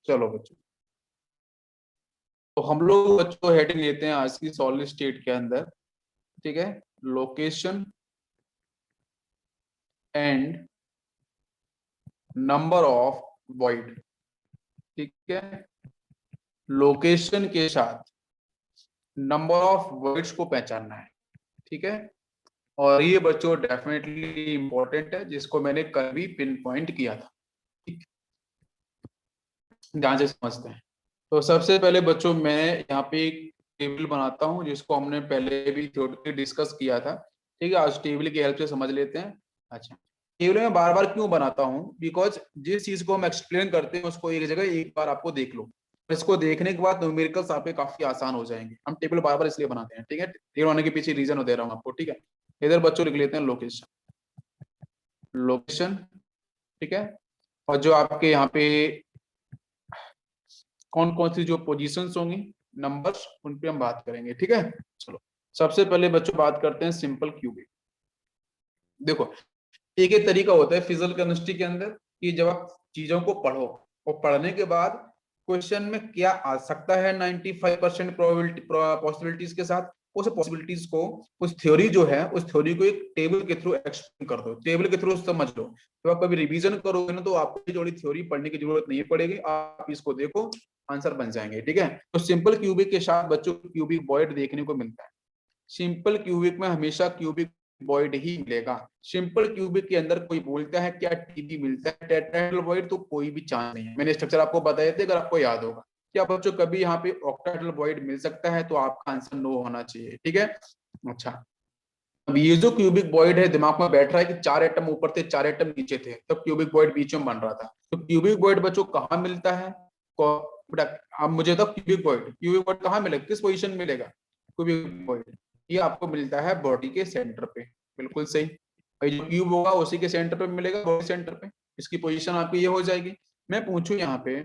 चलो बच्चों, तो हम लोग बच्चों हेडिंग लेते हैं आज की सॉलिड स्टेट के अंदर, ठीक है। Location and number of void, ठीक है। लोकेशन के साथ नंबर ऑफ वॉइड्स को पहचानना है, ठीक है। और ये बच्चों डेफिनेटली इंपॉर्टेंट है, जिसको मैंने कल भी पिन पॉइंट किया था, ठीक, ध्यान से समझते हैं। तो सबसे पहले बच्चों मैं यहाँ पे एक टेबल बनाता हूँ, जिसको हमने पहले भी थ्योरेटिकली डिस्कस किया था, ठीक है। आज टेबल की हेल्प से समझ लेते हैं। अच्छा, टेबल में बार बार क्यों बनाता हूँ, बिकॉज जिस चीज को हम एक्सप्लेन करते हैं उसको एक जगह एक बार आपको देख लो, इसको देखने के बाद न्यूमेरिकल्स आपके काफी आसान हो जाएंगे। हम टेबल बार बार इसलिए बनाते हैं, ठीक है। टेबल बनाने के पीछे रीजन दे रहा हूँ आपको, ठीक है। इधर बच्चों लिख लेते हैं लोकेशन, लोकेशन, ठीक है। और जो आपके यहाँ पे कौन कौन सी जो पोजीशंस होंगी, नंबर्स, उन पे हम बात करेंगे, ठीक है। चलो, सबसे पहले बच्चों बात करते हैं सिंपल क्यूबिक। देखो, एक एक तरीका होता है फिजिकल केमिस्ट्री के अंदर कि जब आप चीजों को पढ़ो और पढ़ने के बाद क्वेश्चन में क्या आ सकता है 95% प्रोबेबिलिटी पॉसिबिलिटीज के साथ, उस पॉसिबिलिटीज को, उस थ्योरी जो है उस थ्योरी को एक टेबल के थ्रू एक्सप्लेन कर दो, टेबल के थ्रू समझ लो। तो आप कभी रिवीजन करोगे ना, तो आपको ये जोड़ी थ्योरी पढ़ने की जरूरत नहीं पड़ेगी, आप इसको देखो, आंसर बन जाएंगे, ठीक है। तो सिंपल क्यूबिक के साथ बच्चों क्यूबिक वॉइड देखने को मिलता है। सिंपल क्यूबिक में हमेशा क्यूबिक वॉइड ही मिलेगा। सिंपल क्यूबिक के अंदर कोई बोलता है क्या टीबी मिलता है टेट्राहेड्रल वॉइड, तो कोई भी चांस नहीं है। मैंने स्ट्रक्चर आपको बताए थे, अगर आपको याद होगा। क्या बच्चों कभी यहाँ पे ऑक्टाहेड्रल वॉइड मिल सकता है, तो आपका आंसर नो होना चाहिए, ठीक है। अच्छा, अब ये जो क्यूबिक वॉइड है, दिमाग में बैठ रहा है कि 4 एटम ऊपर थे 4 एटम नीचे थे, तब क्यूबिक वॉइड बीच में बन रहा था। तो क्यूबिक वॉइड बच्चों कहाँ मिलता है, अब मुझे तो क्यूबिक वॉइड कहाँ मिलेगा, किस पोजीशन में मिलेगा क्यूबिक वॉइड, ये आपको मिलता है बॉडी के सेंटर पे, बिल्कुल सही। भाई जो क्यूब होगा उसी के सेंटर पे मिलेगा, बॉडी सेंटर पे, इसकी पोजीशन आपकी ये हो जाएगी। मैं पूछूं यहाँ पे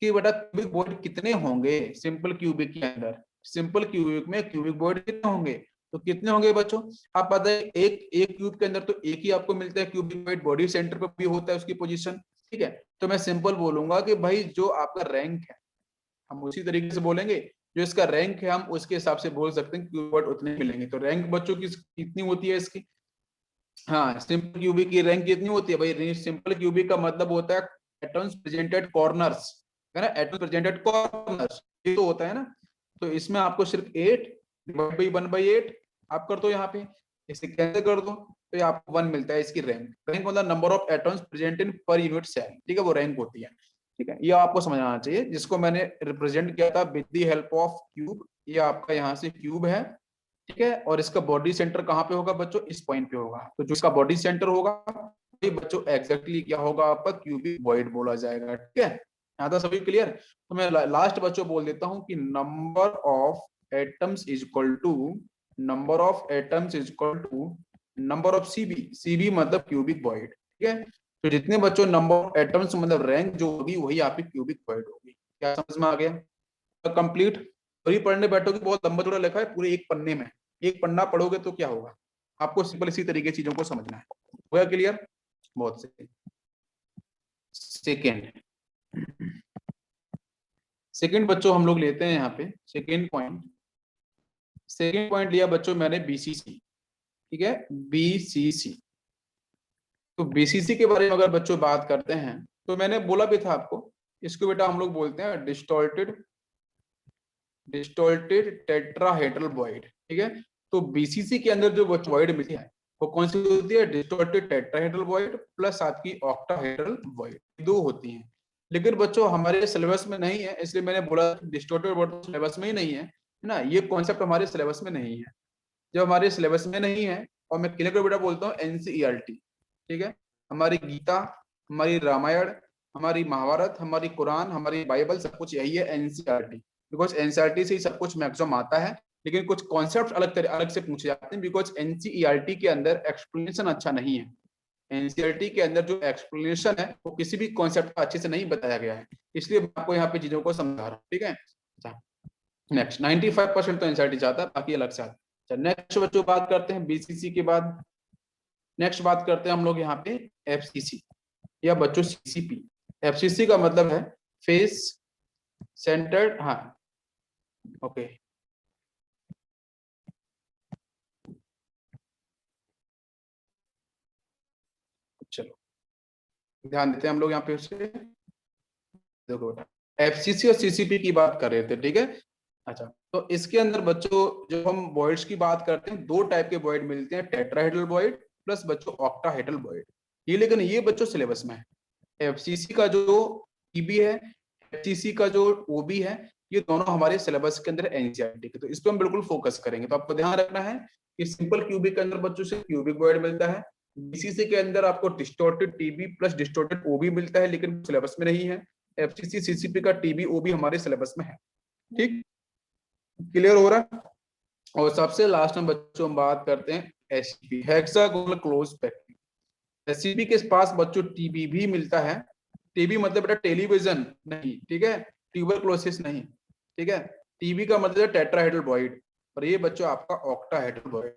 कि बेटा क्यूबिक वॉइड कितने होंगे सिंपल क्यूबिक के अंदर, सिंपल क्यूबिक में क्यूबिक वॉइड कितने होंगे, तो कितने होंगे बच्चों, आप पता है एक एक क्यूब के अंदर तो एक ही आपको मिलता है क्यूबिक वॉइड, बॉडी सेंटर पे भी होता है उसकी पोजीशन, ठीक है। तो मैं सिंपल बोलूंगा कि भाई जो आपका रैंक है, हम उसी तरीके से बोलेंगे, जो इसका रैंक है हम उसके हिसाब से बोल सकते हैं क्यूबिक वॉइड उतने मिलेंगे। तो रैंक बच्चों की कितनी होती है इसकी, हाँ, सिंपल क्यूबिक की रैंक कितनी होती है भाई, सिंपल क्यूबिक का मतलब होता है एटम्स प्रेजेंटेड कॉर्नर्स, है ना, एटम्स प्रेजेंटेड कॉर्नर्स, ये तो होता है ना। तो इसमें आपको सिर्फ 8 डिवाइड बाई 1/8 आप कर दो, यहाँ पे इसे कैसे कर दो, तो ये आपको 1 मिलता है इसकी रैंक। रैंक मतलब number of atoms present in per unit cell, ठीक है, वो रैंक होती है, ठीक है। ये आपको समझ आना चाहिए, जिसको मैंने रिप्रेजेंट किया था with the help of cube. ये आपका यहाँ से क्यूब है, ठीक है, और इसका बॉडी सेंटर कहाँ पे होगा बच्चों, इस पॉइंट पे होगा। तो जो इसका बॉडी सेंटर होगा ये बच्चों एग्जैक्टली क्या होगा, आपका क्यूबिक वॉइड बोला जाएगा, ठीक है। यहाँ तक सभी क्लियर। तो मैं लास्ट बच्चों बोल देता हूँ कि number of atoms is equal to number of atoms is equal to number of CB, CB मतलब क्यूबिक वॉइड, ठीक है। तो जितने बच्चों नंबर ऑफ एटम्स मतलब रैंक जो होगी वही आपकी क्यूबिक वॉइड होगी। क्या समझ में आ गया, कंप्लीट। वही पढ़ने बैठोगे बहुत लंबा चौड़ा लिखा है पूरे एक पन्ने में, एक पन्ना पढ़ोगे तो क्या होगा, आपको सिंपल इसी तरीके चीजों को समझना है। हो गया क्लियर, बहुत सही। सेकेंड, सेकेंड बच्चों हम लोग लेते हैं यहाँ पे सेकेंड पॉइंट। सेकेंड पॉइंट लिया बच्चों मैंने बीसीसी, ठीक है, बीसीसी। तो बीसीसी के बारे में अगर बच्चों बात करते हैं, तो मैंने बोला भी था आपको, इसको बेटा हम लोग बोलते हैं डिस्टॉर्टेड डिस्टॉर्टेड टेट्राहेड्रल वॉइड, ठीक है। तो बीसीसी के अंदर जो वॉइड मिलती है वो कौन सी होती है, डिस्टॉर्टेड टेट्राहेड्रल वॉइड प्लस आपकी ऑक्टाहेड्रल वॉइड, दो होती हैं। लेकिन बच्चों हमारे सिलेबस में नहीं है, इसलिए मैंने बोला डिस्टॉर्टेड वॉइड सिलेबस में ही नहीं है ना, ये कॉन्सेप्ट हमारे सिलेबस में नहीं है। जब हमारे सिलेबस में नहीं है, और मैं क्लियर कर बेटा बोलता हूँ एनसीईआरटी, ठीक है, हमारी गीता, हमारी रामायण, हमारी महाभारत, हमारी कुरान, हमारी बाइबल, सब कुछ यही है एनसीईआरटी। बिकॉज एनसीईआरटी से ही सब कुछ मैक्सिमम आता है, लेकिन कुछ कॉन्सेप्ट अलग से पूछे जाते हैं, बिकॉज एनसीईआरटी के अंदर एक्सप्लेनेशन अच्छा नहीं है। एनसीईआरटी के अंदर जो एक्सप्लेनेशन है वो किसी भी कॉन्सेप्ट का अच्छे से नहीं बताया गया है, इसलिए मैं आपको यहाँ पे चीजों को समझा रहा हूँ, ठीक है। नेक्स्ट 95% तो एनसीईआरटी चाहता है, बाकी अलग से आता है। नेक्स्ट बच्चों बात करते हैं बीसीसी के बाद, नेक्स्ट बात करते हैं हम लोग यहाँ पे एफसीसी या बच्चों सीसीपी। एफसीसी का मतलब है फेस सेंटर्ड, हाँ ओके। चलो ध्यान देते हैं हम लोग यहाँ पे उसे। देखो बेटा एफसीसी और सीसीपी की बात कर रहे थे, ठीक है। अच्छा, तो इसके अंदर बच्चों जब हम बॉइड्स की बात करते हैं, दो टाइप के बॉइड मिलते हैं, टेट्राहेड्रल बॉइड प्लस बच्चों ऑक्टाहेड्रल बॉइड। ये लेकिन ये बच्चों सिलेबस में है। एफसीसी का जो ईबी है, एफसीसी का जो ओबी है, ये दोनों हमारे सिलेबस के अंदर एनसीईआरटी के, तो इस पर हम बिल्कुल फोकस करेंगे। तो आपको ध्यान रखना है कि सिंपल क्यूबिक के अंदर बच्चों से क्यूबिक बॉइड मिलता है, बीसीसी के अंदर आपको डिस्टॉर्टेड टीबी प्लस डिस्टॉर्टेड ओबी मिलता है, लेकिन सिलेबस में नहीं है। एफसीसी सीसीपी का टीबी ओबी हमारे सिलेबस में है। ठीक, क्लियर हो रहा है। और सबसे लास्ट में बच्चों हम बात करते हैं SCP, hexagonal close packing. SCP के पास बच्चों टीबी भी मिलता है। टीबी मतलब बेटा टेलीविजन नहीं, ठीक है, ट्यूबरक्लोसिस नहीं, ठीक है। टीबी का मतलब है टेट्राहेड्रल बॉइड, और ये बच्चों आपका ऑक्टाहेड्रल बॉइड।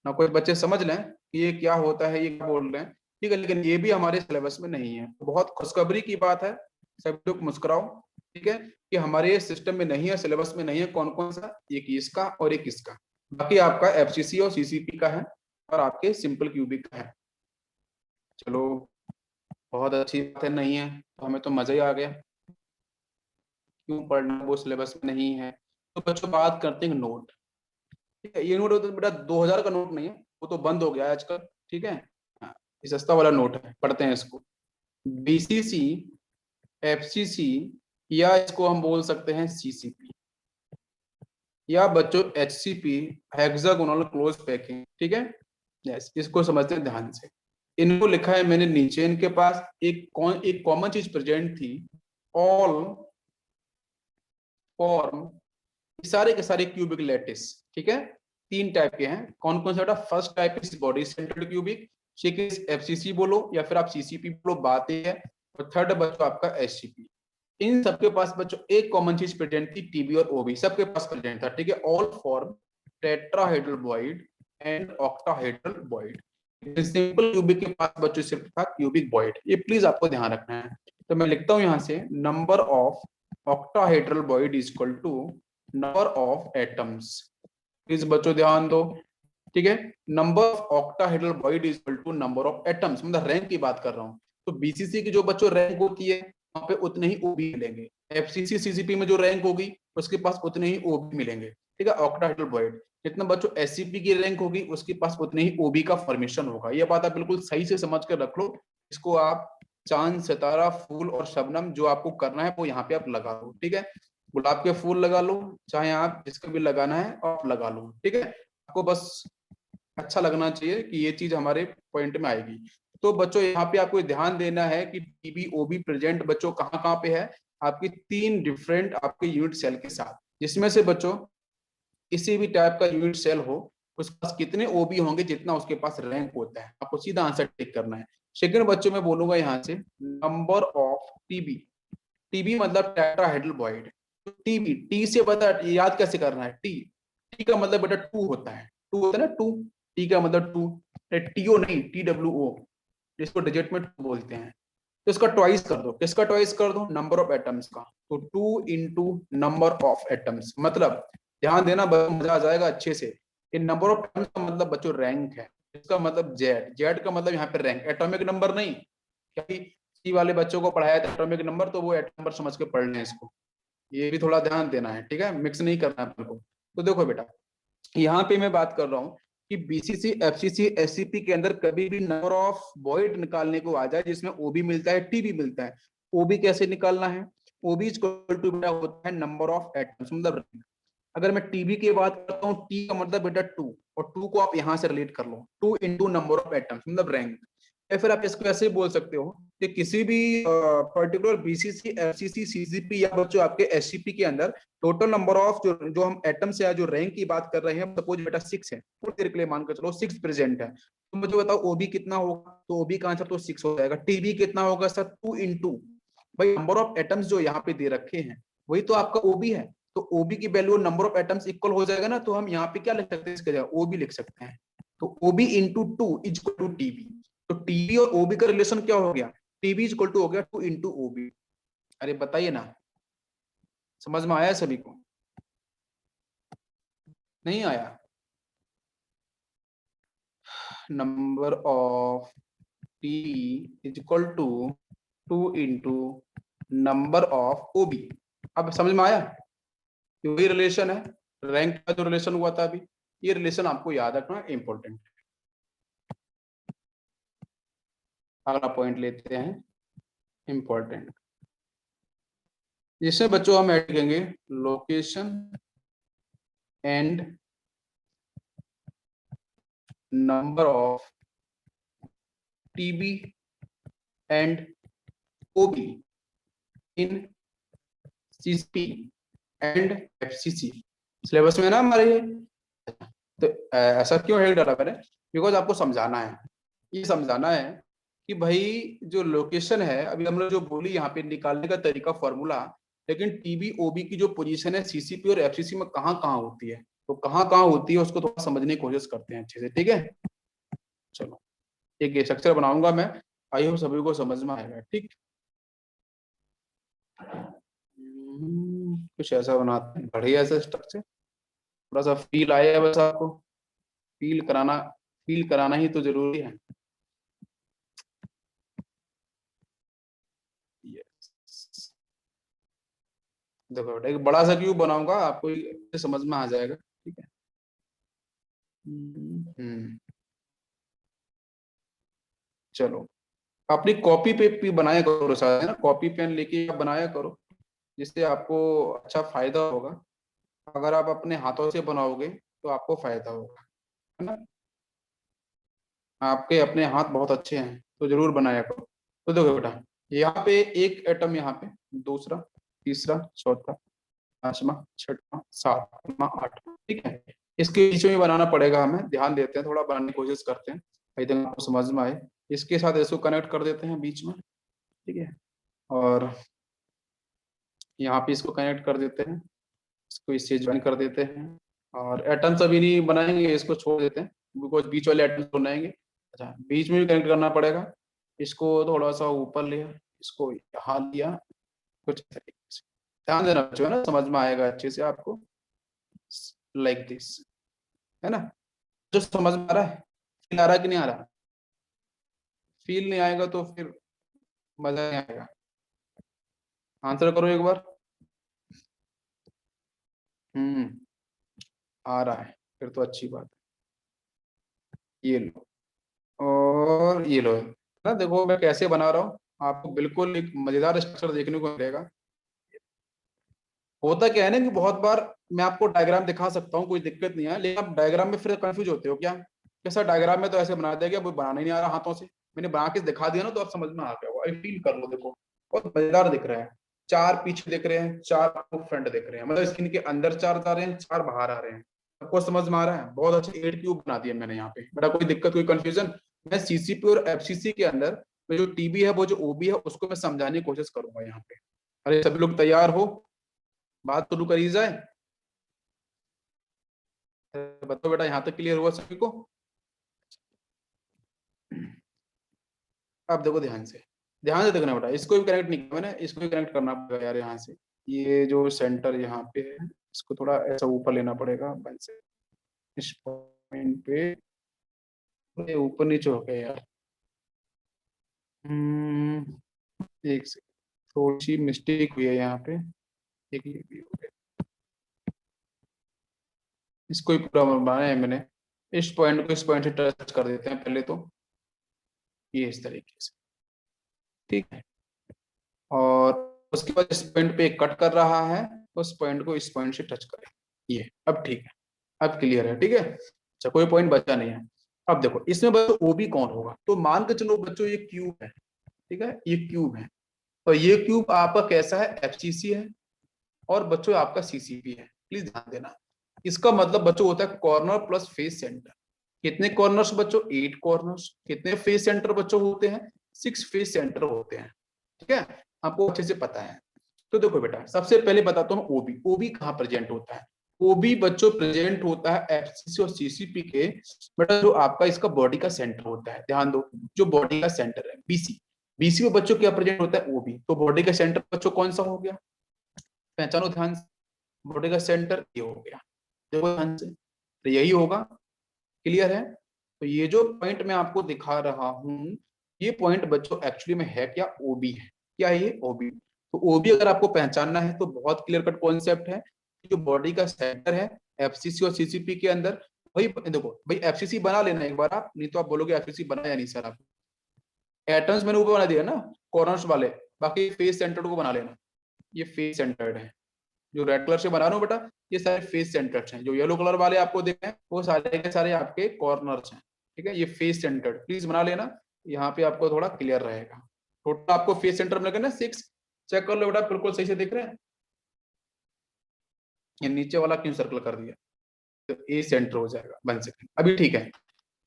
ना कोई बच्चे समझ लें कि ये क्या होता है, ये क्या बोल रहे हैं, ठीक है, लेकिन ये भी हमारे सिलेबस में नहीं है। तो बहुत खुशखबरी की बात है, सब लोग मुस्कुराओ, ठीक है, कि हमारे सिस्टम में नहीं है, सिलेबस में नहीं है। कौन कौन सा, एक इसका और एक इसका, बाकी आपका एफसीसी और सीसीपी का है और आपके सिंपल क्यूबिक का है। चलो बहुत अच्छी बात है, नहीं है तो हमें तो मजा ही आ गया। क्यों पढ़ना, वो सिलेबस में नहीं है। तो बच्चों बात करते हैं नोट, ठीक है। ये नोट तो बेटा 2000 का नोट नहीं है, वो तो बंद हो गया है आजकल, ठीक है। हाँ, ये सस्ता वाला नोट है, पढ़ते हैं इसको। बीसीसी, एफसीसी, या इसको हम बोल सकते हैं सीसीपी, या बच्चों एचसीपी, हेक्सागोनल क्लोज पैकिंग, ठीक है। यस, इसको समझते हैं ध्यान से। इनको लिखा है मैंने नीचे, इनके पास एक कॉमन चीज प्रेजेंट थी, ऑल फॉर्म, सारे के सारे क्यूबिक लैटिस, ठीक है। तीन टाइप के हैं, कौन कौन सा बेटा। First type is body centred cubic, FCC बोलो या फिर आप सीसीपी बोलो, बात ही है। और थर्ड बच्चों आपका एससीपी। इन सबके पास बच्चों एक कॉमन चीज प्रेजेंट थी, टीबी और ओबी सबके पास प्रेजेंट था, ठीक है। All form tetrahedral Boyd and octahedral Boyd. Simple cubic के पास बच्चों सिर्फ था क्यूबिक बॉइड, ये प्लीज आपको ध्यान रखना है। तो मैं लिखता हूं यहां से, number of octahedral void is equal to number of atoms. Please बच्चों ध्यान दो, ठीक है। Number of octahedral void is equal to number of atoms, मतलब रैंक की बात कर रहा हूँ। तो बीसीसी की जो बच्चों रैंक होती है, वहां पे उतने ही ओबी मिलेंगे। एफसीसी सीसीपी में जो रैंक होगी उसके पास उतने ही ओबी मिलेंगे, ठीक है। ऑक्टाहेड्रल बॉइड जितना बच्चों एससीपी की रैंक होगी उसके पास उतने ही ओबी का फॉर्मेशन होगा। ये बात आप बिल्कुल सही से समझ कर रख लो। इसको आप चांद, सितारा, फूल और शबनम जो आपको करना है वो यहाँ पे आप लगा लो, ठीक है। गुलाब के फूल लगा लो, चाहे आप जिसको भी लगाना है आप लगा लो, ठीक है। आपको बस अच्छा लगना चाहिए कि ये चीज हमारे पॉइंट में आएगी। तो बच्चों यहाँ पे आपको ध्यान देना है कि टीबी ओबी प्रेजेंट बच्चों कहाँ कहाँ पे है, आपकी तीन डिफरेंट आपके यूनिट सेल के साथ, जिसमें से बच्चों किसी भी टाइप का यूनिट सेल हो उसके पास कितने ओबी होंगे, जितना उसके पास रैंक होता है, आपको सीधा आंसर टिक करना है। सेकंड बच्चों में बोलूंगा यहाँ से, नंबर ऑफ टीबी, टीबी मतलब टेट्राहेड्रल बॉइड। टीबी, टी से बता याद कैसे करना है, टी, टी का मतलब बेटा टू होता है, टू होता है ना टू, टी का मतलब टू, टीओ नहीं, टी डब्ल्यू ओ, जिसको डिजिट में टू बोलते हैं। तो इसका ट्वाइस कर दो, किसका ट्वाइस कर दो, नंबर ऑफ एटम्स का। तो to into number of atoms, मतलब ध्यान देना मजा आ जाएगा अच्छे से। इन नंबर ऑफ एटम्स का मतलब बच्चों रैंक है, इसका मतलब जेड, जेड का मतलब यहाँ पे रैंक, एटॉमिक नंबर नहीं। क्योंकि सी वाले बच्चों को पढ़ाया था एटॉमिक नंबर, तो वो एटॉमिक नंबर समझ के पढ़ लें इसको, ये भी थोड़ा ध्यान देना है, ठीक है, मिक्स नहीं करना है अपने को। तो देखो बेटा यहाँ पे मैं बात कर रहा हूँ कि बीसीसी, एफसीसी, एससीपी के अंदर कभी भी नंबर ऑफ बॉइड निकालने को आ जाए जिसमें ओबी मिलता है, टीबी मिलता है। ओबी कैसे निकालना है, ओबी इक्वल टू बेटा होता है नंबर ऑफ एटम्स, मतलब अगर मैं टीबी की बात करता हूँ, टी का मतलब बेटा टू, और टू को आप यहां से रिलेट कर लो, two into number of atoms मतलब रैंक। या फिर आप इसको ऐसे बोल सकते हो कि किसी भी पर्टिकुलर बीसीसी, एफसीसी, सीजीपी या बच्चों आपके एससीपी के अंदर टोटल नंबर ऑफ जो जो हम एटम्स या जो रैंक की बात कर रहे हैं, सपोज बेटा 6 है, थोड़ी देर के लिए मानकर चलो 6 प्रेजेंट है, तो मुझे बताओ ओबी कितना होगा। तो ओबी का आंसर तो 6 हो जाएगा। टीबी कितना होगा सर, 2 इंटू, भाई नंबर ऑफ एटम्स जो यहाँ पे दे रखे हैं वही तो आपका ओबी है। तो ओबी की value number of atoms equal हो जाएगा ना, तो हम यहाँ पे क्या लिख सकते हैं इसके जगह, ओबी लिख सकते हैं। तो OB into two is equal to TB. तो टीबी और ओबी का रिलेशन क्या हो गया, टीबी इज इक्वल टू हो गया 2 इंटू ओबी। अरे बताइए ना, समझ में आया सभी को? नहीं आया? Number of T is equal to 2 into number of OB. अब समझ में आया? ये वही रिलेशन है, रैंक का जो रिलेशन हुआ था अभी, ये रिलेशन आपको याद रखना इंपॉर्टेंट है। अगला पॉइंट लेते हैं इंपॉर्टेंट, जिसमें बच्चों हम ऐड करेंगे location and number of TB and OB in CCP and FCC. Syllabus में ना हमारे ये, तो ऐसा क्यों हेड डाला मैंने? बिकॉज आपको समझाना है, ये समझाना है कि भाई जो लोकेशन है, अभी हमने जो बोली यहाँ पे निकालने का तरीका फॉर्मूला, लेकिन टीबी ओबी की जो पोजीशन है सीसीपी और एफसीसी में कहाँ कहाँ होती है, तो कहाँ कहाँ होती है उसको थोड़ा समझने की कोशिश करते हैं अच्छे से, ठीक है? चलो, एक स्ट्रक्चर बनाऊंगा मैं, आई होप सभी को समझ में आएगा, ठीक? कुछ ऐसा बनाते हैं बढ़िया सा स्ट्रक्चर, थोड़ा सा फील आया है बस आपको, फील कराना, फील कराना ही तो जरूरी है। Yes. देखो बेटा, एक बड़ा सा क्यूब बनाऊंगा, आपको ये समझ में आ जाएगा, ठीक है? हम्म, चलो, अपनी कॉपी पे भी बनाया करो साथ, है ना? कॉपी पेन लेके आप बनाया करो, जिससे आपको अच्छा फायदा होगा। अगर आप अपने हाथों से बनाओगे तो आपको फायदा होगा, है ना? आपके अपने हाथ बहुत अच्छे हैं, तो जरूर बनाया करो। तो देखो बेटा, यहाँ पे एक एटम, यहाँ पे दूसरा, तीसरा, चौथा, पांचवा, छठवां, सातवां, आठवां, ठीक है? इसके बीच में बनाना पड़ेगा हमें, ध्यान देते हैं, थोड़ा बनाने की कोशिश करते हैं, भाई तक आपको समझ में आए। इसके साथ इसको कनेक्ट कर देते हैं बीच में, ठीक है? और यहाँ पे इसको कनेक्ट कर देते हैं, इसको इससे ज्वाइन कर देते हैं, और एटम्स अभी नहीं बनाएंगे, इसको छोड़ देते हैं, बिकॉज बीच वाले एटम्स बनाएंगे। अच्छा, बीच में भी कनेक्ट करना पड़ेगा, इसको थोड़ा सा ऊपर लिया, इसको यहाँ लिया, कुछ तरीके से ध्यान देना बच्चों, है ना? समझ में आएगा अच्छे से आपको, लाइक दिस, है ना? जो समझ में आ रहा है, फील आ रहा है कि नहीं आ रहा? फील नहीं आएगा तो फिर मजा नहीं आएगा। आंसर करो एक बार। हम्म, आ रहा है, फिर तो अच्छी बात है। ये लो, और ये लो, ना देखो मैं कैसे बना रहा हूँ, आपको बिल्कुल एक मजेदार स्ट्रक्चर देखने को मिलेगा। होता क्या है ना कि बहुत बार मैं आपको डायग्राम दिखा सकता हूँ, कोई दिक्कत नहीं है, लेकिन आप डायग्राम में फिर कंफ्यूज होते हो क्या? कैसा डायग्राम में तो ऐसे बना दिया गया, वो बनाना ही नहीं आ रहा हाथों से, मैंने बना के दिखा दिया ना तो आप समझ में आ गया, आई फील कर लो, देखो बहुत मजेदार दिख रहा है। चार पीछे दिख रहे हैं, चार फ्रंट दिख रहे हैं, मतलब स्क्रीन के अंदर चार आ रहे हैं, चार बाहर आ रहे हैं। आपको समझ में आ रहा है? बहुत अच्छे 8 क्यूब बना दिया मैंने यहाँ पे बेटा, कोई दिक्कत कोई कंफ्यूजन? मैं सीसीपी और एफसीसी के अंदर में जो टीबी है, वो जो ओबी है, उसको मैं समझाने की कोशिश करूंगा यहाँ पे। अरे सभी लोग तैयार हो, बात शुरू करी जाए? बताओ बेटा, यहाँ तक क्लियर हुआ सभी को? अब देखो ध्यान से, ध्यान से देखना बेटा, इसको भी कनेक्ट नहीं किया मैंने, इसको भी कनेक्ट करना पड़ेगा यार यहाँ से। ये जो सेंटर यहाँ पे है, इसको थोड़ा ऐसा ऊपर लेना पड़ेगा बन से, इस पॉइंट पे, ये ऊपर नीचे हो गया यार। एक से थोड़ी सी मिस्टेक हुई है यहाँ पे, एक ये भी हो गया, इसको ही पूरा बनाया है मैंने। इस पॉइंट को इस पॉइंट से टच कर देते हैं पहले तो, ये इस तरीके से, ठीक है? और उसके बाद इस पॉइंट पे कट कर रहा है, उस पॉइंट को इस पॉइंट से टच करें, ये अब ठीक है, अब क्लियर है, ठीक है? अच्छा, कोई पॉइंट बचा नहीं है। अब देखो इसमें बच्चों ओबी कौन होगा, तो मान के चलो बच्चों ये क्यूब है, ठीक है? ये क्यूब है, और ये क्यूब आपका कैसा है? एफसीसी है, और बच्चों आपका सीसीपी है, प्लीज ध्यान देना। इसका मतलब बच्चों होता है कॉर्नर प्लस फेस सेंटर। कितने कॉर्नर्स बच्चों? 8 कॉर्नर्स। कितने फेस सेंटर बच्चों होते हैं? 6 फेस सेंटर होते हैं, ठीक है? आपको अच्छे से पता है। तो देखो बेटा, सबसे पहले बताता हूँ ओबी। ओबी कहाँ प्रेजेंट होता है? ओबी बच्चों प्रेजेंट होता है एफसीसी और सीसीपी के, बेटा जो आपका इसका बॉडी का सेंटर होता है, ध्यान दो, जो बॉडी का सेंटर है बीसी, बीसी में बच्चों क्या प्रेजेंट होता है, ओबी। तो बॉडी का सेंटर बच्चों कौन सा हो गया, पहचानो ध्यान से, बॉडी का सेंटर ये हो गया, देखो ध्यान से, तो यही होगा। क्लियर है। तो ये जो पॉइंट मैं आपको दिखा रहा हूं, ये पॉइंट बच्चों एक्चुअली में है क्या, ओबी है। क्या है ये, ओबी। तो ओबी अगर आपको पहचानना है तो बहुत क्लियर कट कॉन्सेप्ट है, जो बॉडी का सेंटर है एफसीसी और सीसीपी के अंदर। भाई देखो भाई, एफसीसी बना लेना एक बार आप, नहीं तो आप बोलोगे एफसीसी बनाया नहीं सर आप। एटम्स मैंने ऊपर बना दिया ना, कॉर्नर्स वाले, बाकी फेस सेंटर्ड को बना लेना। ये फेस सेंटर्ड है, जो रेड कलर से बना रहा हूँ बेटा, ये सारे फेस सेंटर्ड हैं। जो येलो कलर वाले आपको दिख रहे हैं वो सारे के सारे आपके कॉर्नर्स हैं। ठीक है, ये फेस सेंटर्ड प्लीज बना लेना, यहाँ पे आपको थोड़ा क्लियर रहेगा। टोटल आपको फेस सेंटर में लगेगा ना 6। चेक कर लो बेटा, बिल्कुल सही से दिख रहे हैं। ये नीचे वाला क्यों सर्कल कर दिया, तो ए सेंटर हो जाएगा। 1 सेकंड, अभी ठीक है,